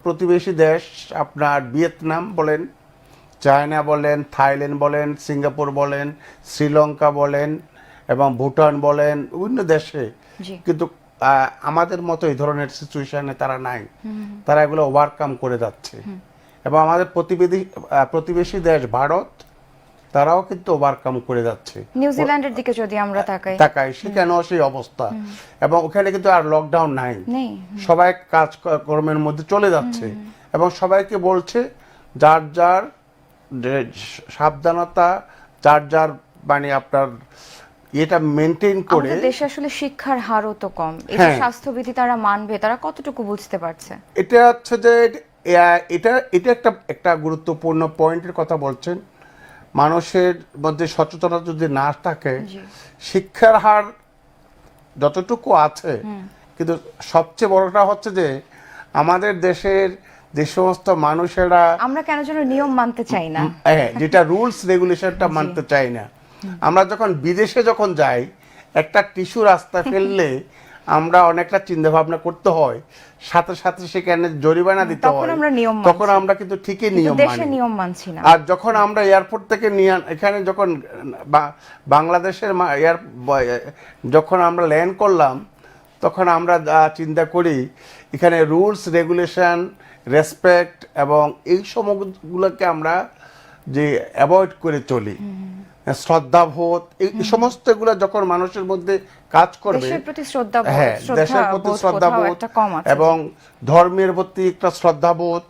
প্রতিবেশী দেশ, আপনার ভিয়েতনাম বলেন, চায়না বলেন, থাইল্যান্ড বলেন, সিঙ্গাপুর বলেন, শ্রীলঙ্কা বলেন, এবং ভুটান বলেন, বিভিন্ন দেশে কিন্তু আমাদের মতো এই ধরনের সিচুয়েশনে তারা নাই। তারা এগুলো ওভারকাম করে যাচ্ছে। এবং আমাদের প্রতিবেশী দেশ ভারত, তারাও কিন্তু ওভারকাম করে যাচ্ছে। নিউজিল্যান্ডের দিকে যদি আমরা তাকাই সেখানেও সেই অবস্থা, এবং ওখানে কিন্তু আর লকডাউন নাই, সবাই কাজকর্মের মধ্যে চলে যাচ্ছে, এবং সবাইকে বলছে যার যার সাবধানতা, যার যার মানে আপনার এটা মেনটেন করে। আমাদের দেশে আসলে শিক্ষার হারও তো কম, এই যে স্বাস্থ্যবিধি তারা মানবে, তারা কতটুকু বুঝতে পারছে? এটা হচ্ছে যে এটা একটা গুরুত্বপূর্ণ পয়েন্টের কথা বলছেন। মানুষের মধ্যে সচেতনতা যদি না থাকে, শিক্ষার হার যতটুকু আছে, কিন্তু সবচেয়ে বড়টা হচ্ছে যে আমাদের দেশের যে সমস্ত মানুষেরা, আমরা কেন যেন নিয়ম মানতে চাই না, যেটা রুলস রেগুলেশনটা মানতে চাই না। আমরা যখন বিদেশে যাই, একটা টিস্যু রাস্তায় ফেললে আমরা অনেকটা চিন্তা ভাবনা করতে হয়, সাথে সাথে সেখানে জরিমানা দিতে হয়, তখন আমরা কিন্তু ঠিকই নিয়ম মানছি না। আর যখন আমরা এয়ারপোর্ট থেকে এখানে যখন বাংলাদেশের যখন আমরা ল্যান্ড করলাম, তখন আমরা চিন্তা করি এখানে রুলস রেগুলেশন, রেসপেক্ট এবং এই সময়গুলোকে আমরা যে অ্যাভয়েড করে চলি। শ্রদ্ধাবোধ এই সমস্ত এগুলো যখন মানুষের মধ্যে কাজ করবে, দেশের প্রতি শ্রদ্ধা হ্যাঁ, দেশের প্রতি শ্রদ্ধাবোধ একটা কম আছে। এবং ধর্মের প্রতি একটা শ্রদ্ধাবোধ,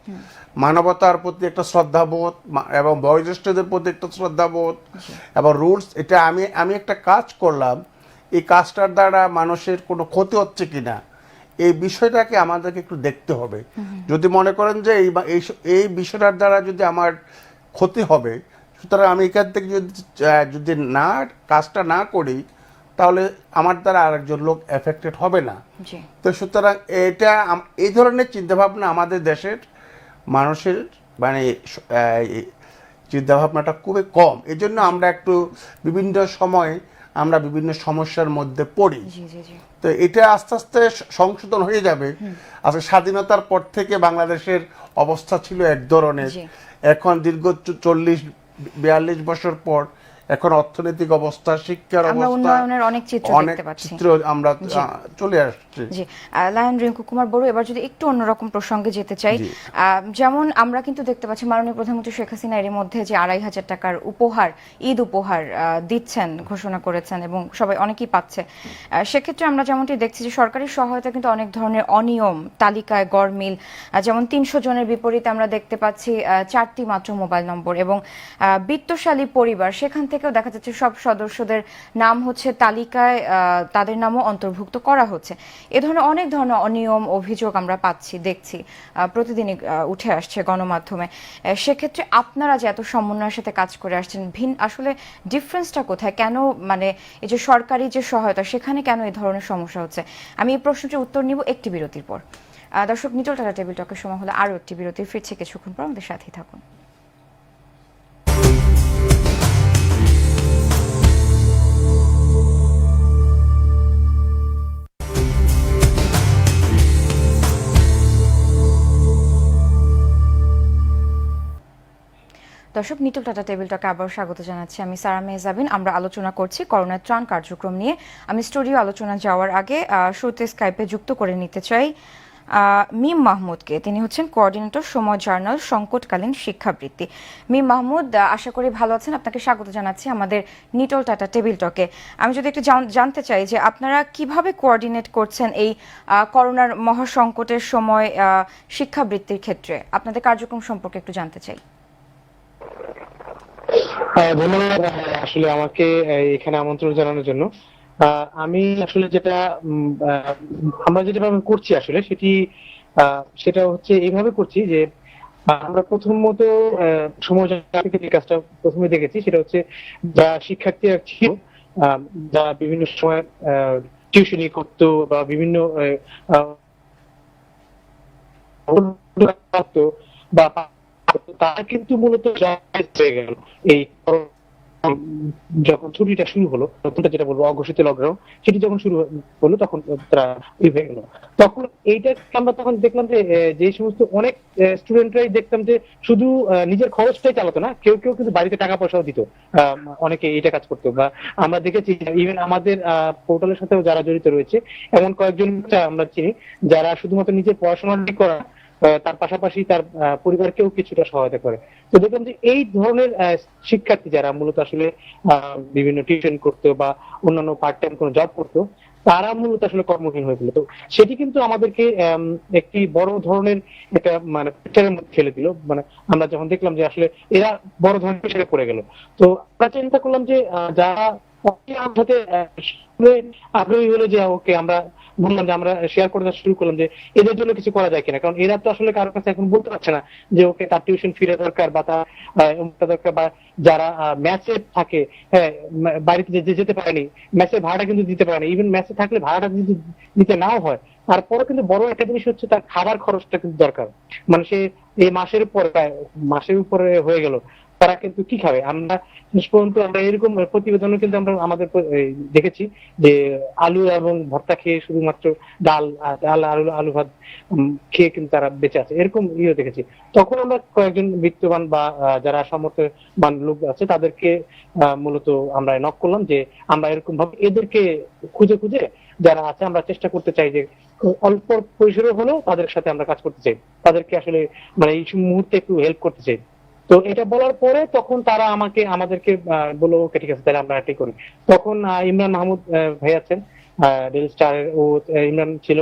মানবতার প্রতি একটা শ্রদ্ধাবোধ, এবং বয়োজ্যেষ্ঠদের প্রতি একটা শ্রদ্ধাবোধ এবং রুলস, এটা আমি একটা কাজ করলাম, এই কাজটার দ্বারা মানুষের কোনো ক্ষতি হচ্ছে কিনা এই বিষয়টাকে আমাদেরকে একটু দেখতে হবে। যদি মনে করেন যে এই বিষয়টার দ্বারা যদি আমার ক্ষতি হবে, সুতরাং আমি এখান থেকে যদি কাজটা না করি, তাহলে আমার দ্বারা আরেকজন লোক এফেক্টেড হবে না। তো সুতরাং এই ধরনের চিন্তাভাবনা আমাদের দেশের মানুষের মানে চিন্তাভাবনাটা খুবই কম। এই জন্য আমরা একটু বিভিন্ন সময় আমরা বিভিন্ন সমস্যার মধ্যে পড়ি। তো এটা আস্তে আস্তে সংশোধন হয়ে যাবে। আসলে স্বাধীনতার পর থেকে বাংলাদেশের অবস্থা ছিল এক ধরনের, এখন দীর্ঘ 40-42 বছর পর এখন অর্থনৈতিক অবস্থা, শিক্ষার অবস্থা, উন্নয়নের অনেক চিত্র দেখতে পাচ্ছি, চিত্র আমরা চলে আসছে। জি, লায়ন রিঙ্কু কুমার বড়ু, এবার যদি একটু অন্যরকম প্রসঙ্গে যেতে চাই, যেমন আমরা কিন্তু দেখতে পাচ্ছি মাননীয় প্রধানমন্ত্রী শেখ হাসিনা এর মধ্যে যে 2500 টাকার উপহার, ঈদ উপহার দিচ্ছেন, ঘোষণা করেছেন এবং সবাই অনেকেই পাচ্ছে। সেক্ষেত্রে আমরা যেমনটি দেখছি যে সরকারি সহায়তা কিন্তু অনেক ধরনের অনিয়ম, তালিকায় গড়মিল, যেমন 300 জনের বিপরীতে আমরা দেখতে পাচ্ছি 4টি মাত্র মোবাইল নম্বর, এবং বিত্তশালী পরিবার সেখান থেকেও দেখা যাচ্ছে সব সদস্যদের নাম হচ্ছে তালিকায়, তাদের নামও অন্তর্ভুক্ত করা হচ্ছে। এ ধরনের অনেক ধরনের অনিয়ম অভিযোগ আমরা পাচ্ছি, দেখছি, প্রতিদিনই উঠে আসছে গণমাধ্যমে। সেক্ষেত্রে আপনারা যে এত সমন্বয়ের সাথে কাজ করে আসছেন, আসলে ডিফারেন্সটা কোথায়? কেন মানে এই যে সরকারি যে সহায়তা, সেখানে কেন এই ধরনের সমস্যা হচ্ছে? আমি এই প্রশ্নটির উত্তর নিব একটি বিরতির পর। দর্শক, নিটল টাটা টেবিল টকের সময় হলো আরও একটি বিরতি, ফিরছে কিছুক্ষণ পর, আমাদের সাথেই থাকুন। দর্শক, নিটল টাটা টেবিল টকে আবার স্বাগত জানাচ্ছি। আমি সারা মেহজাবিন। আমরা আলোচনা করছি করোনা ত্রাণ কার্যক্রম নিয়ে। আমি স্টুডিও আলোচনা যাওয়ার আগে শুরুতে স্কাইপে যুক্ত করে নিতে চাই মিম মাহমুদকে। তিনি হচ্ছেন কোঅর্ডিনেটর সময় জার্নাল সংকটকালীন শিক্ষাবৃত্তি। মিম মাহমুদ, আশা করি ভালো আছেন। আপনাকে স্বাগত জানাচ্ছি আমাদের নিটল টাটা টেবিল টকে। আমি যদি একটু জানতে চাই যে আপনারা কিভাবে কোঅর্ডিনেট করছেন এই করোনার মহাসংকটের সময় শিক্ষাবৃত্তির ক্ষেত্রে, আপনাদের কার্যক্রম সম্পর্কে একটু জানতে চাই। ধন্যবাদ আসলে আমাকে এখানে আমন্ত্রণ জানানোর জন্য। আমি আসলে আমরা যেভাবে করছি আসলে সেটা হচ্ছে এইভাবে করছি যে আমরা প্রথমত সময় যে কাজটা প্রথমে দেখেছি সেটা হচ্ছে যা শিক্ষার্থীরা ছিল, যা বিভিন্ন সময় টিউশনি করতো বা বিভিন্ন বা তারা কিন্তু মূলত হয়ে গেল এই যখন ছুটিটা শুরু হলো, নতুনটা যেটা বলবো অঘোষিত লকডাউন, সেটি যখন শুরু হলো তখন তারা হয়ে গেল। তখন এইটা আমরা তখন দেখলাম যে সমস্ত অনেক স্টুডেন্টরাই দেখতাম যে শুধু নিজের খরচটাই চালাতো না, কেউ কেউ কিন্তু বাড়িতে টাকা পয়সাও দিত, অনেকে এইটা কাজ করতো। বা আমরা দেখেছি ইভেন আমাদের পোর্টালের সাথেও যারা জড়িত রয়েছে এমন কয়েকজন আমরা চিনি যারা শুধুমাত্র নিজের পড়াশোনাটি করা, তার পাশাপাশি তার পরিবারকেও কিছুটা সহায়তা করে। তো দেখলাম যে এই ধরনের শিক্ষার্থী যারা মূলত আসলে বিভিন্ন টিউশন করতো বা অন্যান্য পার্ট টাইম কোনো জব করতো, তারা মূলত আসলে কর্মহীন হয়ে গেল। তো সেটি কিন্তু আমাদেরকে একটি বড় ধরনের একটা মানে প্রেশারের মধ্যে ফেলে দিল। মানে আমরা যখন দেখলাম যে আসলে এরা বড় ধরনের প্রেশারে পড়ে গেল, তো আমরা চিন্তা করলাম যে যারা আমার সাথে আগ্রহী হলো যে ওকে আমরা বললাম যে আমরা শেয়ার করতে শুরু করলাম যে এদের জন্য কিছু করা যায় কিনা, কারণ এরা তো আসলে কারোর কাছে এখন বলতে পারছে না যে ওকে তার টিউশন ফিরে দরকার বা তার দরকার, বা যারা ম্যাচে থাকে, হ্যাঁ বাড়িতে যেতে পারেনি, ম্যাচের ভাড়াটা কিন্তু দিতে পারেনি, ইভেন ম্যাচে থাকলে ভাড়াটা যদি দিতে নাও হয় তারপরে কিন্তু বড় একটা জিনিস হচ্ছে তার খাবার খরচটা কিন্তু দরকার। মানে সে এই মাসের উপরে হয়ে গেল, তারা কিন্তু কি খাবে? আমরা শেষ পর্যন্ত আমরা এরকম প্রতিবেদনও কিন্তু আমরা আমাদের দেখেছি যে আলু এবং ভর্তা খেয়ে শুধুমাত্র ডাল আলু ভাত খেয়ে কিন্তু তারা বেঁচে আছে, এরকম দেখেছি। তখন আমরা কয়েকজন বিত্তবান বা যারা সমর্থবান লোক আছে তাদেরকে মূলত আমরা নক করলাম যে আমরা এরকম ভাবে এদেরকে খুঁজে যারা আছে আমরা চেষ্টা করতে চাই যে অল্প পরিসরে হলেও তাদের সাথে আমরা কাজ করতে চাই, তাদেরকে আসলে মানে এই মুহূর্তে একটু হেল্প করতে চাই। তো এটা বলার পরে তখন তারা আমাদেরকে বললো ওকে ঠিক আছে তাহলে আমরা এটাই করি। তখন ইমরান মাহমুদ ভাই আছেন, ডেইলি স্টারের, ও ইমরান ছিল,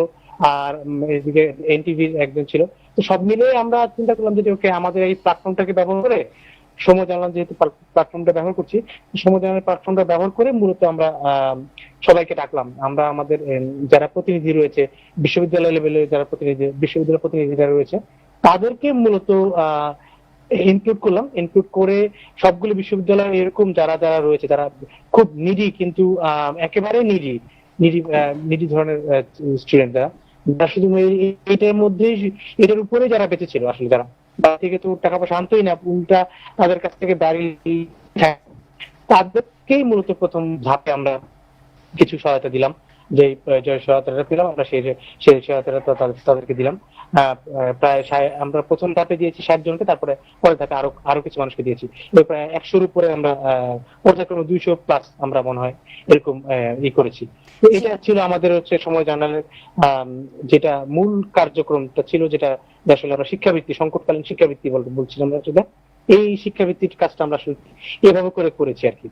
আর এদিকে এনটিভির একজন ছিল। তো সব মিলে আমরা চিন্তা করলাম যে ওকে আমাদের এই প্ল্যাটফর্মটাকে ব্যবহার করে, সময় জানলাম যেহেতু প্ল্যাটফর্মটা ব্যবহার করছি, সময় জানার প্ল্যাটফর্মটা ব্যবহার করে মূলত আমরা সবাইকে ডাকলাম। আমরা আমাদের যারা প্রতিনিধি রয়েছে, বিশ্ববিদ্যালয় লেভেলে যারা বিশ্ববিদ্যালয় প্রতিনিধি যারা রয়েছে, তাদেরকে মূলত ইনক্লুড করলাম। ইনক্লুড করে সবগুলো বিশ্ববিদ্যালয় এরকম যারা যারা রয়েছে, যারা খুব নিডি, কিন্তু একেবারে নিডি ধরনের স্টুডেন্ট, যারা শুধু এটার উপরে যারা বেঁচে ছিল, আসলে যারা বাড়ি থেকে তো টাকা পয়সা আনতোই না, উল্টা তাদের কাছ থেকে বাড়ি, তাদেরকেই মূলত প্রথম ধাপে আমরা কিছু সহায়তা দিলাম। যে সহায়তাটা পেলাম আমরা সেই সহায়তাটা তাদেরকে দিলাম। প্রায় আমরা প্রথম ধাপে দিয়েছি 60 জনকে, তারপরে পরের ধাপে আরো কিছু মানুষকে দিয়েছি। প্রায় 100-র উপরে আমরা পর্যায়ক্রমে 200+ আমরা মনে হয় এরকম করেছি। তো এটা ছিল আমাদের সময় জার্নালের যেটা মূল কার্যক্রমটা ছিল, যেটা আসলে আমরা শিক্ষাবৃত্তি, সংকটকালীন শিক্ষাবৃত্তি বলছিলাম সেটা, এই শিক্ষাবৃত্তির কাজটা আমরা আসলে এভাবে করেছি আর কি।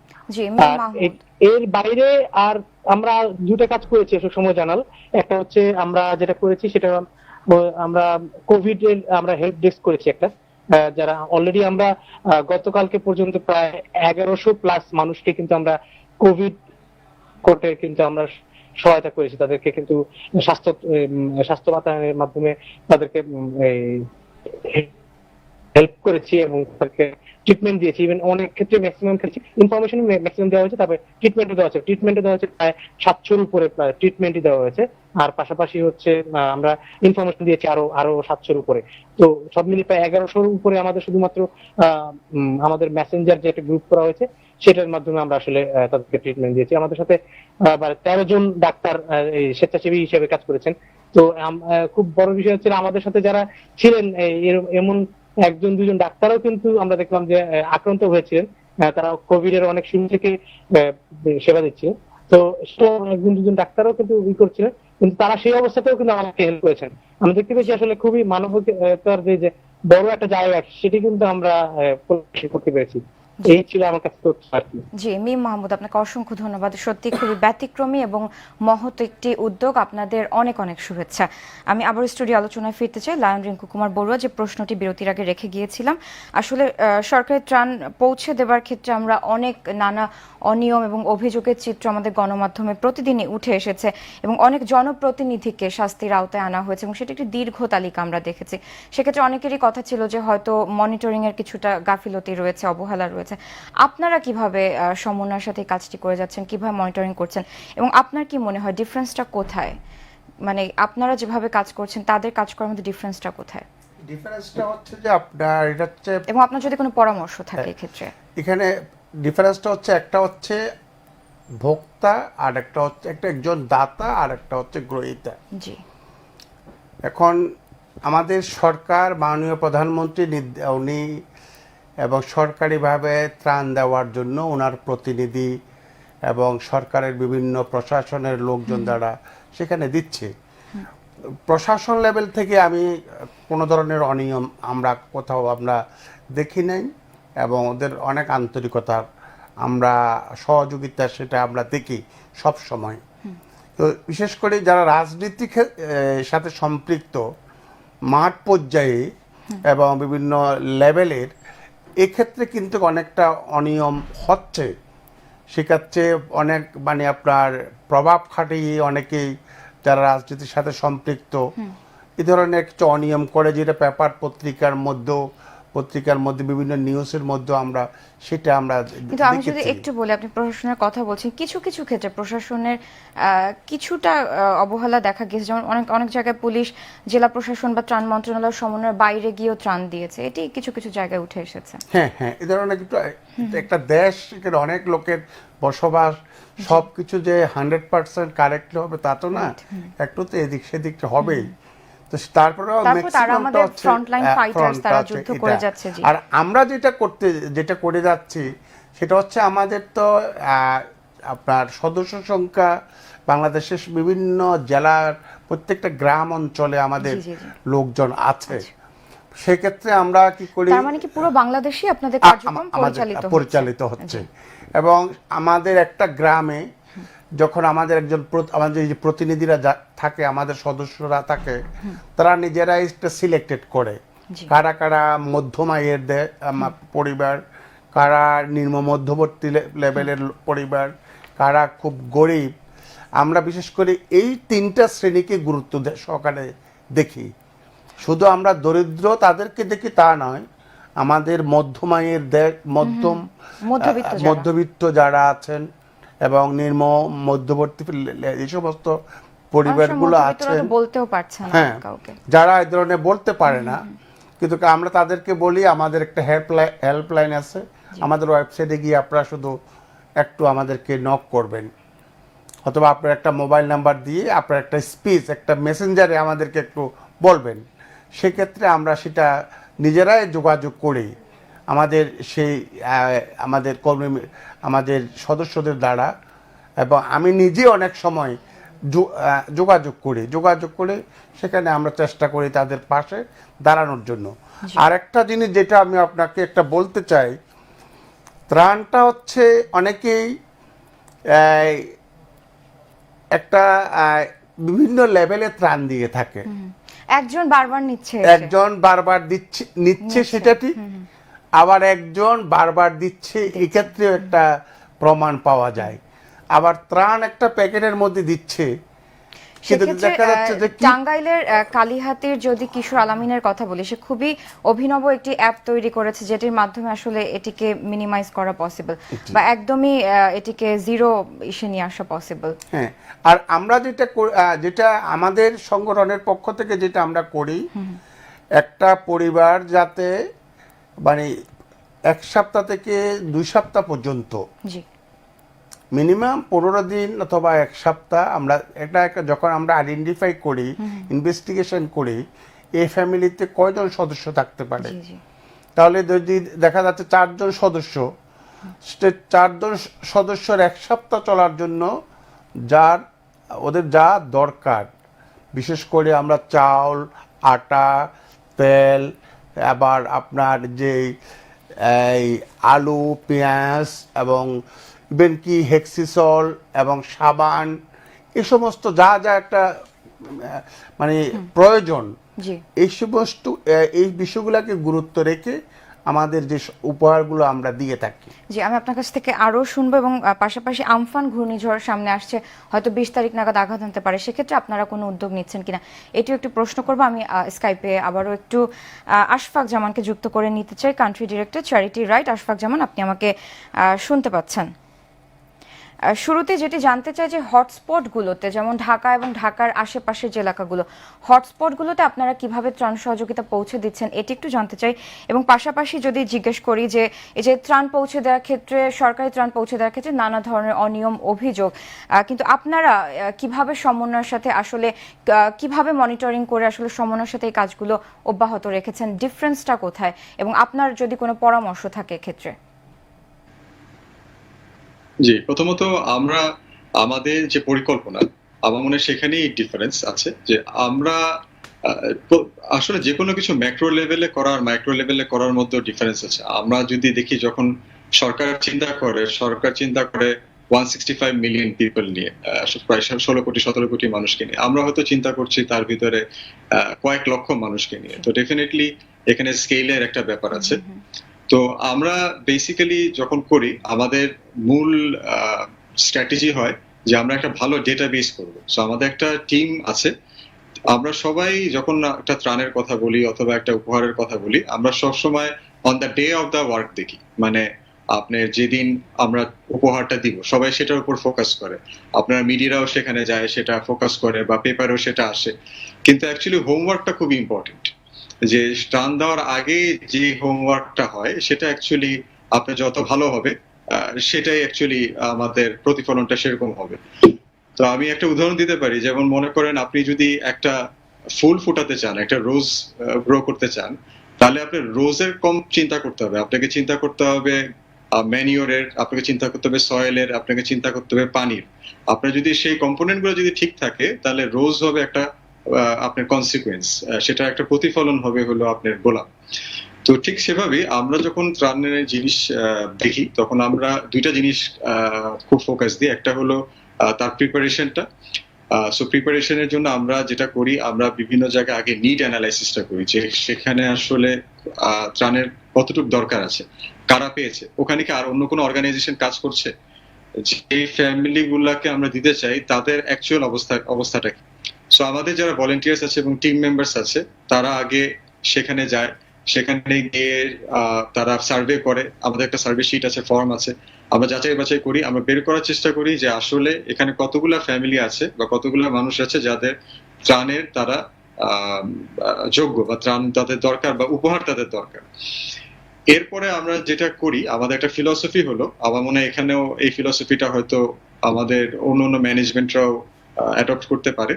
এর বাইরে আর আমরা দুটো কাজ করেছি সময় জানাল। একটা হচ্ছে আমরা যেটা করেছি সেটা আমরা কোভিড এর আমরা হেল্প ডেস্ক করেছি একটা, যারা অলরেডি আমরা গতকালকে পর্যন্ত প্রায় 1100+ মানুষকে কিন্তু আমরা কোভিড কোর্টে কিন্তু আমরা সহায়তা করেছি। তাদেরকে কিন্তু স্বাস্থ্য বাতায়নের মাধ্যমে তাদেরকে হেল্প করেছি এবং তাদেরকে ট্রিটমেন্ট দিয়েছি। ইভেন অনেক ক্ষেত্রে ম্যাক্সিমাম ক্ষেত্রে ইনফরমেশন ম্যাক্সিমাম দেওয়া হয়েছে, তারপরে ট্রিটমেন্টও দেওয়া হয়েছে প্রায় 700-র উপরে প্রায় ট্রিটমেন্টই দেওয়া হয়েছে। আর পাশাপাশি আমরা ইনফরমেশন দিয়েছি আরো 700-র উপরে। তো সব মিলিয়ে প্রায় 1100-র উপরে আমাদের শুধুমাত্র আমাদের মেসেঞ্জার যে একটা গ্রুপ করা হয়েছে সেটার মাধ্যমে আমরা আসলে তাদেরকে ট্রিটমেন্ট দিয়েছি। আমাদের সাথে 13 জন ডাক্তার স্বেচ্ছাসেবী হিসেবে কাজ করেছেন। তো খুব বড় বিষয় হচ্ছে আমাদের সাথে যারা ছিলেন এমন 1-2 জন ডাক্তারও কিন্তু আমরা দেখলাম যে আক্রান্ত হয়েছিলেন। তারা কোভিড এর অনেক শুরু থেকে সেবা দিচ্ছিলেন। তো 1-2 জন ডাক্তারও কিন্তু করছিলেন, কিন্তু তারা সেই অবস্থাতেও কিন্তু আমাকে হেল্প করেছেন। আমি দেখতে পেয়েছি আসলে খুবই মানবতার যে বড় একটা জায়গা, সেটি কিন্তু আমরা করতে পেরেছি। এই ছিল আমার কাছে আর কি। জি, মিম মাহমুদ, আপনাকে অসংখ্য ধন্যবাদ। সত্যি খুবই ব্যতিক্রমী এবং মহৎ একটি উদ্যোগ। আপনাদের অনেক অনেক শুভেচ্ছা। আমি আবার স্টুডিও আলোচনায় ফিরতে চাই। লায়ন রিঙ্কু কুমার বড়ুয়া, যে প্রশ্নটি বিরতির আগে রেখে গিয়েছিলাম, আসলে সরকারি ত্রাণ পৌঁছে দেবার ক্ষেত্রে আমরা অনেক নানা অনিয়ম এবং অভিযোগের চিত্র আমাদের গণমাধ্যমে প্রতিদিনই উঠে এসেছে এবং অনেক জনপ্রতিনিধিকে শাস্তির আওতায় আনা হয়েছে এবং সেটা একটি দীর্ঘ তালিকা আমরা দেখেছি। সেক্ষেত্রে অনেকেরই কথা ছিল যে হয়তো মনিটরিং এর কিছুটা গাফিলতি রয়েছে, অবহেলা রয়েছে। আপনারা কিভাবে সমন্বয়ের সাথে কাজটি করে যাচ্ছেন, কিভাবে মনিটরিং করছেন এবং আপনার কি মনে হয় ডিফারেন্সটা কোথায়? মানে আপনারা যেভাবে কাজ করছেন তাদের কাজ করার মধ্যে ডিফারেন্সটা কোথায়? ডিফারেন্সটা হচ্ছে যে আপনার এটা হচ্ছে, এবং আপনার যদি কোনো পরামর্শ থাকে এই ক্ষেত্রে। এখানে ডিফারেন্সটা হচ্ছে একটা হচ্ছে ভোক্তা, আর একটা হচ্ছে একজন দাতা, আর একটা হচ্ছে গ্রহীতা। জি, এখন আমাদের সরকার, মাননীয় প্রধানমন্ত্রী উনি এবং সরকারিভাবে ত্রাণ দেওয়ার জন্য ওনার প্রতিনিধি এবং সরকারের বিভিন্ন প্রশাসনের লোকজন দ্বারা সেখানে দিচ্ছে। প্রশাসন লেভেল থেকে আমি কোনো ধরনের অনিয়ম আমরা দেখি নাই এবং ওদের অনেক আন্তরিকতার আমরা সহযোগিতা সেটা আমরা দেখি সব সময়। তো বিশেষ করে যারা রাজনীতির সাথে সম্পৃক্ত মাঠ পর্যায়ে এবং বিভিন্ন লেভেলের, এক্ষেত্রে কিন্তু অনেকটা অনিয়ম হচ্ছে। সেক্ষেত্রে অনেক আপনার প্রভাব খাটিয়ে অনেকেই যারা রাজনীতির সাথে সম্পৃক্ত এই ধরনের কিছু অনিয়ম করে, যেটা পত্রিকার মধ্যে বিভিন্ন নিউজের মধ্যে আমরা কিন্তু আমি যদি একটু বলি, আপনি প্রশাসনের কথা বলছেন, কিছু কিছু ক্ষেত্রে প্রশাসনের কিছুটা অবহেলা দেখা গেছে। যেমন অনেক জায়গায় পুলিশ, জেলা প্রশাসন বা ত্রাণ মন্ত্রণালয়ের সমন্বয়ের বাইরে গিয়েও ত্রাণ দিয়েছে, এটি কিছু কিছু জায়গায় উঠে এসেছে। হ্যাঁ, এই ধরনের একটা দেশ, অনেক লোকের বসবাস, সবকিছু যে 100% কারেক্টলি হবে তা তো না, একটু তো এদিক সেদিক হবেই। তো তারপরেও আর আমরা যেটা করে যাচ্ছি সেটা হচ্ছে আমাদের তো আপনার সদস্য সংখ্যা বাংলাদেশের বিভিন্ন জেলার প্রত্যেকটা গ্রাম অঞ্চলে আমাদের লোকজন আছে। সেক্ষেত্রে আমরা কি করি, তার মানে কি পুরো বাংলাদেশে আপনাদের কার্যক্রম পরিচালিত হচ্ছে। এবং আমাদের একটা গ্রামে যখন আমাদের আমাদের যে প্রতিনিধিরা থাকে, আমাদের সদস্যরা থাকে, তারা নিজেরাই সিলেক্টেড করে কারা কারা মধ্যম আয়ের পরিবার, কারা নিম্ন মধ্যবর্তী লেভেলের পরিবার, কারা খুব গরিব। আমরা বিশেষ করে এই 3টা শ্রেণীকে গুরুত্ব সহকারে দেখি। শুধু আমরা দরিদ্র তাদেরকে দেখি তা নয়, আমাদের মধ্যম আয়ের মধ্যবিত্ত যারা আছেন এবং নিম্ন মধ্যবর্তী এই সমস্ত পরিবারগুলো আছে, বলতেও পারছে না কাউকে, যারা এই ধরনের বলতে পারে না, কিন্তু আমরা তাদেরকে বলি আমাদের একটা হেল্পলাইন আছে, আমাদের ওয়েবসাইটে গিয়ে আপনারা শুধু একটু আমাদেরকে নক করবেন, অথবা আপনার একটা মোবাইল নাম্বার দিয়ে আপনার একটা স্পিচ, একটা মেসেঞ্জারে আমাদেরকে একটু বলবেন। সেক্ষেত্রে আমরা সেটা নিজেরাই যোগাযোগ করি আমাদের সেই আমাদের সদস্যদের দ্বারা, এবং আমি নিজে অনেক সময় যোগাযোগ করে সেখানে আমরা চেষ্টা করি তাদের পাশে দাঁড়ানোর জন্য। আর একটা জিনিস যেটা আমি আপনাকে একটা বলতে চাই, ত্রাণটা হচ্ছে অনেকেই একটা বিভিন্ন লেভেলে ত্রাণ দিয়ে থাকে। একজন বারবার নিচ্ছে সেটা ঠিক, আবার একজন বারবার দিচ্ছে, এক্ষেত্রেও একটা প্রমাণ পাওয়া যায়। আবার ত্রাণ একটা প্যাকেটের মধ্যে দিচ্ছে, টাঙ্গাইলের কালিহাতির যদি কিশোর আলামিনের কথা বলি, সে খুবই অভিনব একটি অ্যাপ তৈরি করেছে যেটির মাধ্যমে আসলে এটিকে মিনিমাইজ করা পসিবল, বা একদমই এটিকে জিরো ইসে নিয়ে আসা পসিবল। হ্যাঁ, আর আমরা যেটা আমাদের সংগঠনের পক্ষ থেকে যেটা আমরা করি, একটা পরিবার যাতে মানে 1 সপ্তাহ থেকে 2 সপ্তাহ পর্যন্ত, মিনিমাম 15 দিন অথবা 1 সপ্তাহ, আমরা এটা যখন আমরা আইডেন্টিফাই করি, ইনভেস্টিগেশন করি এই ফ্যামিলিতে কয়জন সদস্য থাকতে পারে, তাহলে যদি দেখা যাচ্ছে 4 জন সদস্য, 4 জন সদস্যর 1 সপ্তাহ চলার জন্য ওদের যা দরকার, বিশেষ করে আমরা চাউল, আটা, তেল, আবার আপনার যে আলু, পেঁয়াজ এবং ইভেন কি হেক্সিসল এবং সাবান, এই সমস্ত যা একটা মানে প্রয়োজন, এই বিষয়গুলোকে গুরুত্ব রেখে আমাদের যে উপহারগুলো আমরা দিয়ে থাকি। জি, আমি আপনার কাছ থেকে আরো শুনবো, এবং পাশাপাশি আমফান ঘূর্ণিঝড় সামনে আসছে, হয়তো 20 তারিখ নাগাদ আঘাত আনতে পারে, সেক্ষেত্রে আপনারা কোনো উদ্যোগ নিচ্ছেন কিনা এটিও একটু প্রশ্ন করবো। আমি স্কাইপে আবারও একটু আশফাক জামানকে যুক্ত করে নিতে চাই, country director charity right. Ashfaq Zaman, আপনি আমাকে শুনতে পাচ্ছেন? শুরুতে যেটি জানতে চাই যে হটস্পটগুলোতে, যেমন ঢাকা এবং ঢাকার আশেপাশের যে এলাকাগুলো, হটস্পটগুলোতে আপনারা কিভাবে ত্রাণ সহযোগিতা পৌঁছে দিচ্ছেন এটি একটু জানতে চাই। এবং পাশাপাশি যদি জিজ্ঞেস করি যে এই যে ত্রাণ পৌঁছে দেওয়ার ক্ষেত্রে, সরকারি ত্রাণ পৌঁছে দেওয়ার ক্ষেত্রে নানা ধরনের অনিয়ম অভিযোগ, কিন্তু আপনারা কিভাবে সমন্বয়ের সাথে আসলে কিভাবে মনিটরিং করে আসলে সমন্বয়ের সাথে এই কাজগুলো অব্যাহত রেখেছেন, ডিফারেন্সটা কোথায়, এবং আপনার যদি কোনো পরামর্শ থাকে এক্ষেত্রে? জি, প্রথমত আমরা আমাদের যে পরিকল্পনা, আমার মনে হয় সেখানেই ডিফারেন্স আছে, যে আমরা আসলে যে কোনো কিছু ম্যাক্রো লেভেলে করা আর মাইক্রো লেভেলে করার মধ্যে ডিফারেন্স আছে। আমরা যদি দেখি, যখন সরকার চিন্তা করে 165 মিলিয়ন পিপল নিয়ে, প্রায় 16 কোটি 17 কোটি মানুষকে নিয়ে, আমরা হয়তো চিন্তা করছি তার ভিতরে কয়েক লক্ষ মানুষকে নিয়ে। তো ডেফিনেটলি এখানে স্কেলের একটা ব্যাপার আছে। তো আমরা বেসিক্যালি যখন করি, আমাদের মূল স্ট্র্যাটেজি হয় যে আমরা একটা ভালো ডেটাবেস করব। সো আমাদের একটা টিম আছে, আমরা সবাই যখন একটা ত্রাণের কথা বলি অথবা একটা উপহারের কথা বলি, আমরা সবসময় on the day of the work দেখি, মানে আপনার যেদিন আমরা উপহারটা দিব সবাই সেটার উপর ফোকাস করে, আপনার মিডিয়ারাও সেখানে যায়, সেটা ফোকাস করে, বা পেপারেও সেটা আসে। কিন্তু অ্যাকচুয়ালি হোমওয়ার্কটা খুব ইম্পর্টেন্ট, যে ত্রাণ দেওয়ার আগে যে হোমওয়ার্কটা হয় সেটা অ্যাকচুয়ালি আপনার যত ভালো হবে সেটাই অ্যাকচুয়ালি আমাদের প্রতিফলনটা সেরকম হবে। তো আমি একটা উদাহরণ দিতে পারি, যেমন মনে করেন আপনি যদি একটা ফুল ফুটাতে চান, একটা রোজ গ্রো করতে চান, তাহলে আপনার রোজের কম চিন্তা করতে হবে, আপনাকে চিন্তা করতে হবে ম্যানিওরের, আপনাকে চিন্তা করতে হবে সয়েলের, আপনাকে চিন্তা করতে হবে পানির। আপনার যদি সেই কম্পোনেন্ট গুলো যদি ঠিক থাকে, তাহলে রোজ হবে একটা আপনার কনসিকুয়েন্স, সেটা একটা প্রতিফলন হবে হলো আপনার গোলাপ। তো ঠিক সেভাবে আমরা যখন ত্রাণের জিনিস দেখি তখন আমরা দুইটা জিনিস খুব ফোকাস দিই। একটা হলো তার প্রিপারেশনটা। সো প্রিপারেশনের জন্য আমরা যেটা করি, আমরা বিভিন্ন জায়গায় আগে নিড অ্যানালাইসিসটা করি, যে সেখানে আসলে ত্রাণের কতটুকু দরকার আছে, কারা পেয়েছে, ওখানে কি আর অন্য কোনো অর্গানাইজেশন কাজ করছে, যে ফ্যামিলি গুলাকে আমরা দিতে চাই তাদের অ্যাকচুয়াল অবস্থাটা কি। সো আমাদের যারা ভলেন্টিয়ার্স আছে এবং টিম মেম্বার্স আছে তারা আগে সেখানে যায়, সেখানে গিয়ে তারা সার্ভে করে। আমাদের একটা সার্ভে শিট আছে, ফর্ম আছে, আমরা যাচাই বাছাই করি, আমরা বের করার চেষ্টা করি যে আসলে এখানে কতগুলা ফ্যামিলি আছে বা কতগুলা মানুষ আছে যাদের ত্রাণের তারা যোগ্য বা ত্রাণ তাদের দরকার বা উপহার তাদের দরকার। এরপরে আমরা যেটা করি, আমাদের একটা ফিলসফি হলো, আমার মনে হয় এখানেও এই ফিলসফিটা হয়তো আমাদের অন্য ম্যানেজমেন্টরাও অ্যাডপ্ট করতে পারে।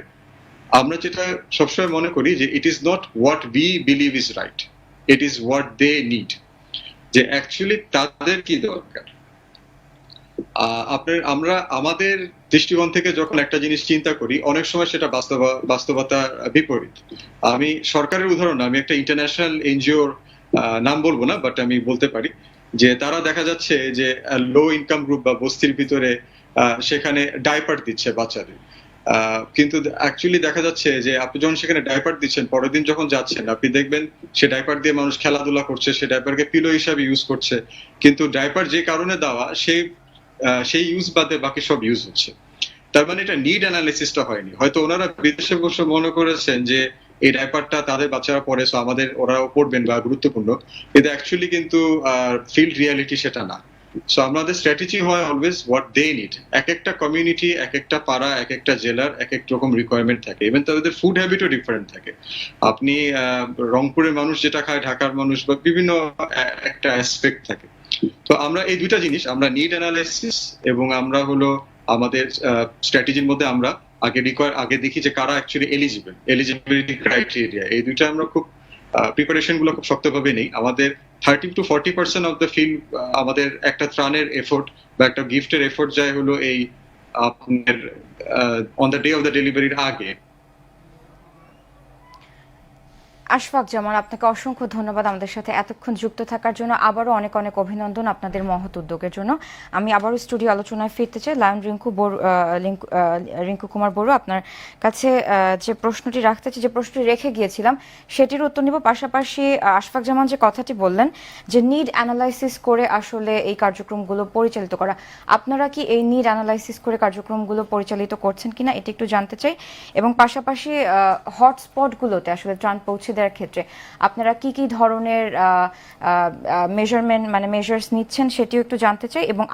আমরা যেটা সবসময় মনে করি যে it is not what we believe is right, it is what they need, যে অ্যাকচুয়ালি তাদের কি দরকার। আমরা আমাদের দৃষ্টিকোণ থেকে যখন একটা জিনিস চিন্তা করি অনেক সময় সেটা বাস্তবতার বিপরীত। আমি সরকারের উদাহরণ, আমি একটা ইন্টারন্যাশনাল এনজিওর নাম বলবো না, বাট আমি বলতে পারি যে তারা দেখা যাচ্ছে যে লো ইনকাম গ্রুপ বা বস্তির ভিতরে সেখানে ডাইপার দিচ্ছে বাচ্চাদের, কিন্তু অ্যাকচুয়ালি দেখা যাচ্ছে যে আপনি যখন সেখানে ডাইপার দিচ্ছেন, পরের দিন যখন যাচ্ছেন আপনি দেখবেন সে ডাইপার দিয়ে মানুষ খেলাধুলা করছে, সে ডাইপারকে পিলো হিসাবে ইউজ করছে, কিন্তু ডাইপার যে কারণে দেওয়া সেই ইউজ বাদে বাকি সব ইউজ হচ্ছে। তার মানে এটা নিড অ্যানালিসিসটা হয়নি। হয়তো ওনারা বিদেশে বসে মনে করেছেন যে এই ডাইপারটা তাদের বাচ্চারা পড়ে, সো আমাদের ওরাও পড়বেন বা গুরুত্বপূর্ণ, কিন্তু অ্যাকচুয়ালি কিন্তু ফিল্ড রিয়ালিটি সেটা না। সো আমাদের স্ট্র্যাটেজি হয় অলওয়েজ হোয়াট দে নিড। এক একটা কমিউনিটি, এক একটা পাড়া, এক একটা জেলার এক এক রকম রিকোয়ারমেন্ট থাকে, ইভেন তাদের ফুড হ্যাবিটও ডিফারেন্ট থাকে। আপনি রংপুরের মানুষ যেটা খায়, ঢাকার মানুষ, বা বিভিন্ন একটা অ্যাসপেক্ট থাকে। তো আমরা এই দুইটা জিনিস, আমরা নিড অ্যানালাইসিস এবং আমরা হলো আমাদের স্ট্র্যাটেজির মধ্যে আমরা আগে দেখি যে কারা অ্যাকচুয়ালি এলিজিবিলিটি ক্রাইটেরিয়া, এই দুইটা আমরা খুব প্রিপারেশন গুলো খুব শক্তভাবে নেই। আমাদের 30 to 40% অফ দ্য ফিল্ড, আমাদের একটা ত্রাণের এফোর্ট বা একটা গিফটের এফোর্ট যায় হলো এই আপনার on the day of the ডেলিভারির আগে। আশফাক জামান, আপনাকে অসংখ্য ধন্যবাদ আমাদের সাথে এতক্ষণ যুক্ত থাকার জন্য। আবারও অনেক অনেক অভিনন্দন আপনাদের মহৎ উদ্যোগের জন্য। আমি আবারও স্টুডিও আলোচনায় ফিরতে চাই। লায়ন রিঙ্কু কুমার বড়ুয়া, আপনার কাছে যে প্রশ্নটি রাখতে চাই, যে প্রশ্নটি রেখে গিয়েছিলাম সেটির উত্তর নিব। পাশাপাশি আশফাক জামান যে কথাটি বললেন যে নিড অ্যানালাইসিস করে আসলে এই কার্যক্রমগুলো পরিচালিত করা, আপনারা কি এই নিড অ্যানালাইসিস করে কার্যক্রমগুলো পরিচালিত করছেন কিনা এটি একটু জানতে চাই। এবং পাশাপাশি হটস্পটগুলোতে আসলে ত্রাণ পৌঁছে দেওয়ার ক্ষেত্রে আপনারা কি কি ধরনের মেজার্স নিচ্ছেন সেটিও একটু জানতে চাই। এবং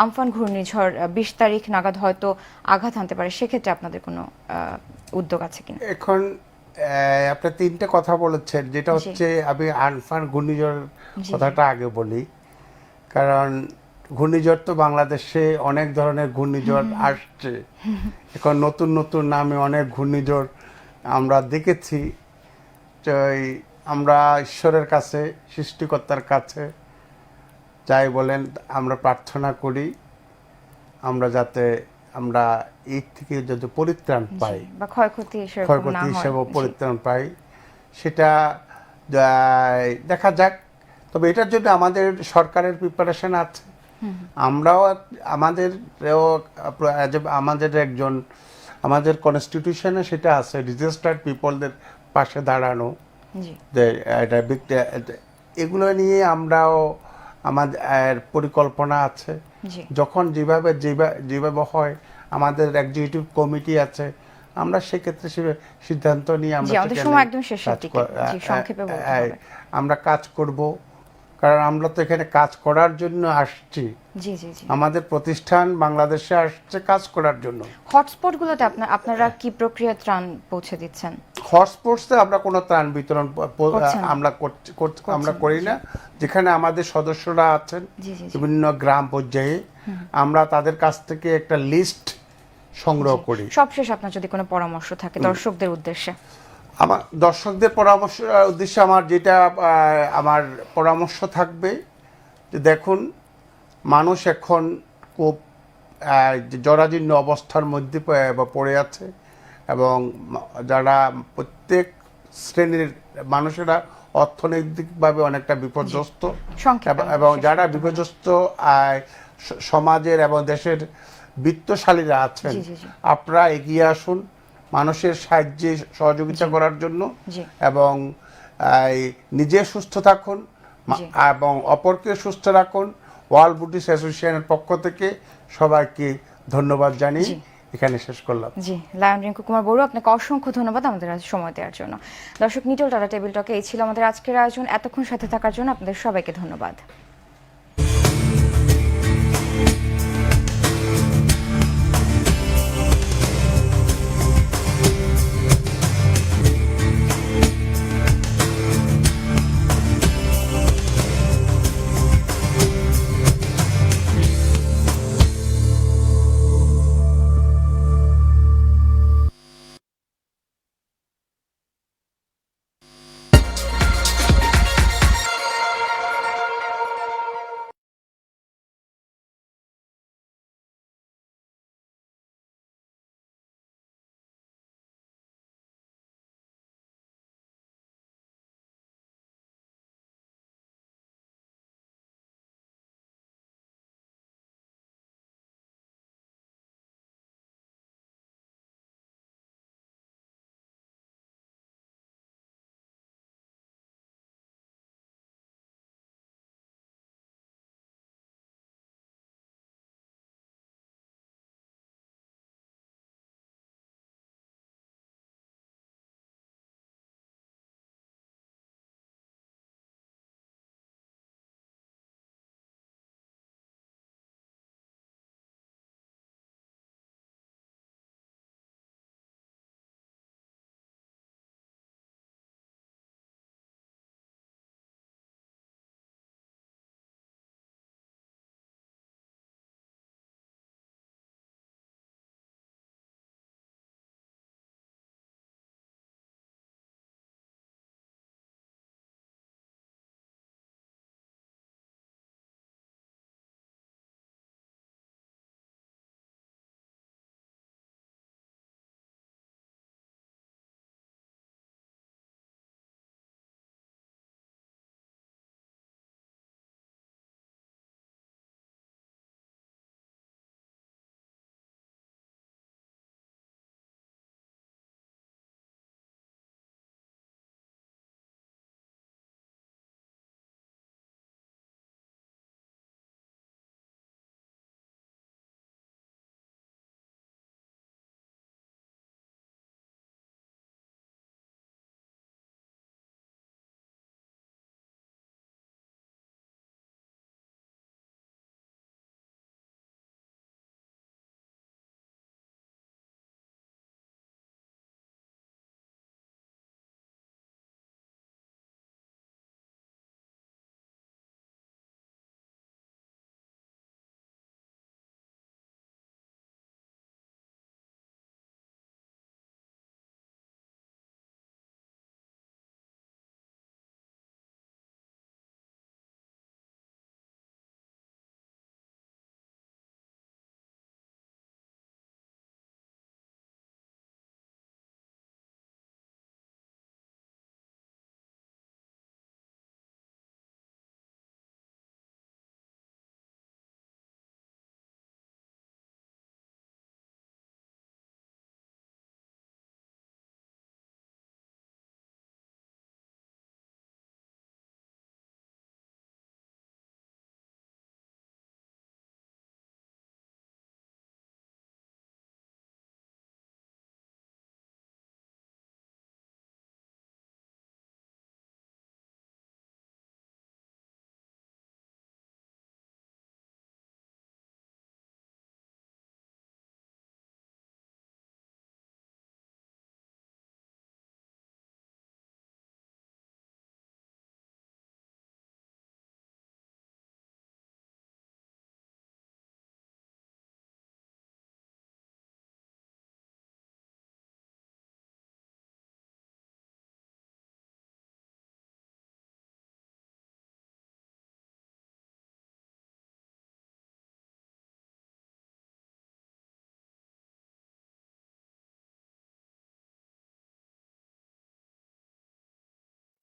আমফান ঘূর্ণিঝড় 20 তারিখ নাগাদ হয়তো আঘাত আনতে পারে, সেক্ষেত্রে আপনাদের কোনো উদ্যোগ আছে কিনা? এখন আপনি তিনটে কথা বলেছেন, যেটা হচ্ছে আমি আমফান ঘূর্ণিঝড় কথাটা আগে বলি, কারণ ঘূর্ণিঝড় তো বাংলাদেশে অনেক ধরনের ঘূর্ণিঝড় আসছে। এখন নতুন নতুন নামে অনেক ঘূর্ণিঝড় আমরা দেখেছি। তো আমরা ঈশ্বরের কাছে, সৃষ্টিকর্তার কাছে যাই বলেন, আমরা প্রার্থনা করি যাতে আমরা এই থেকে যদি পরিত্রাণ পাই বা ক্ষয়ক্ষতি হিসেবে পরিত্রাণ পাই, সেটা দেখা যাক। তবে এটার জন্য আমাদের সরকারের প্রিপারেশন আছে। আমরাও আমাদের কনস্টিটিউশনে সেটা আছে, ডিজাস্টার্ড পিপলদের পাশে দাঁড়ানো। এগুলো নিয়ে আমরাও আমাদের পরিকল্পনা আছে। যখন যেভাবে হয়, আমাদের এক্সিকিউটিভ কমিটি আছে, আমরা সেক্ষেত্রে সিদ্ধান্ত নিয়ে আমরা কাজ করব। কারণ আমরা তো এখানে কাজ করার জন্য আসছি। আমাদের প্রতিষ্ঠান বাংলাদেশে আসছে কাজ করার জন্য। হটস্পটগুলোতে আপনারা কি প্রক্রিয়া ত্রাণ পৌঁছে দিচ্ছেন? হটস্পটসে আমরা কোনো ত্রাণ বিতরণ আমরা করি না। যেখানে আমাদের সদস্যরা আছেন বিভিন্ন গ্রাম পর্যায়ে, আমরা তাদের কাছ থেকে একটা লিস্ট সংগ্রহ করি। সবশেষ আপনার যদি কোনো পরামর্শ থাকে দর্শকদের উদ্দেশ্যে? আমার দর্শকদের উদ্দেশ্যে আমার পরামর্শ থাকবে যে দেখুন, মানুষ এখন খুব জরাজীর্ণ অবস্থার মধ্যে পড়ে আছে। এবং যারা প্রত্যেক শ্রেণীর মানুষেরা অর্থনৈতিকভাবে অনেকটা বিপর্যস্ত, সংক্ষেপে এবং শেষ যারা করতে হবে। বিপর্যস্ত সমাজের এবং দেশের বিত্তশালীরা আছেন, জি, জি, জি। আপনারা এগিয়ে আসুন মানুষের সাহায্যে সহযোগিতা করার জন্য, জি। এবং নিজে সুস্থ থাকুন জি। এবং অপরকে সুস্থ রাখুন। ওয়ার্ল্ড বুদ্ধিস্ট অ্যাসোসিয়েশনের পক্ষ থেকে সবাইকে ধন্যবাদ জানিয়ে জি। এখানে শেষ করলাম। জি, লায়ন রিঙ্কু কুমার বড়ুয়া, আপনাকে অসংখ্য ধন্যবাদ আমাদের আজ সময় দেওয়ার জন্য। দর্শক, নিটল টাটা টেবিল টকে এই ছিল আমাদের আজকের আয়োজন। এতক্ষণ সাথে থাকার জন্য আপনাদের সবাইকে ধন্যবাদ।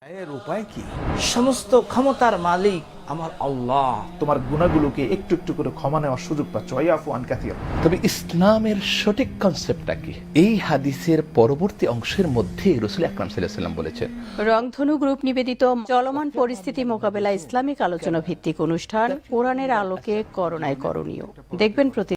এর উপায় কি? সমস্ত ক্ষমতার মালিক আমার আল্লাহ। তোমার গুনাহগুলোকে একটু একটু করে ক্ষমা নেওয়ার সুযোগ পাচ্ছ। ওয়াইফু আন কাসীর। তবে ইসলামের সঠিক কনসেপ্টটা কি? এই হাদিসের পরবর্তী অংশের মধ্যে রাসূল আকরাম সাল্লাল্লাহু আলাইহি ওয়াসাল্লাম বলেছেন। রংধনু গ্রুপ নিবেদিত চলমান পরিস্থিতি মোকাবেলা ইসলামিক আলোচনা ভিত্তিক অনুষ্ঠান কোরআনের আলোকে করোনায় করণীয়। দেখবেন প্রতি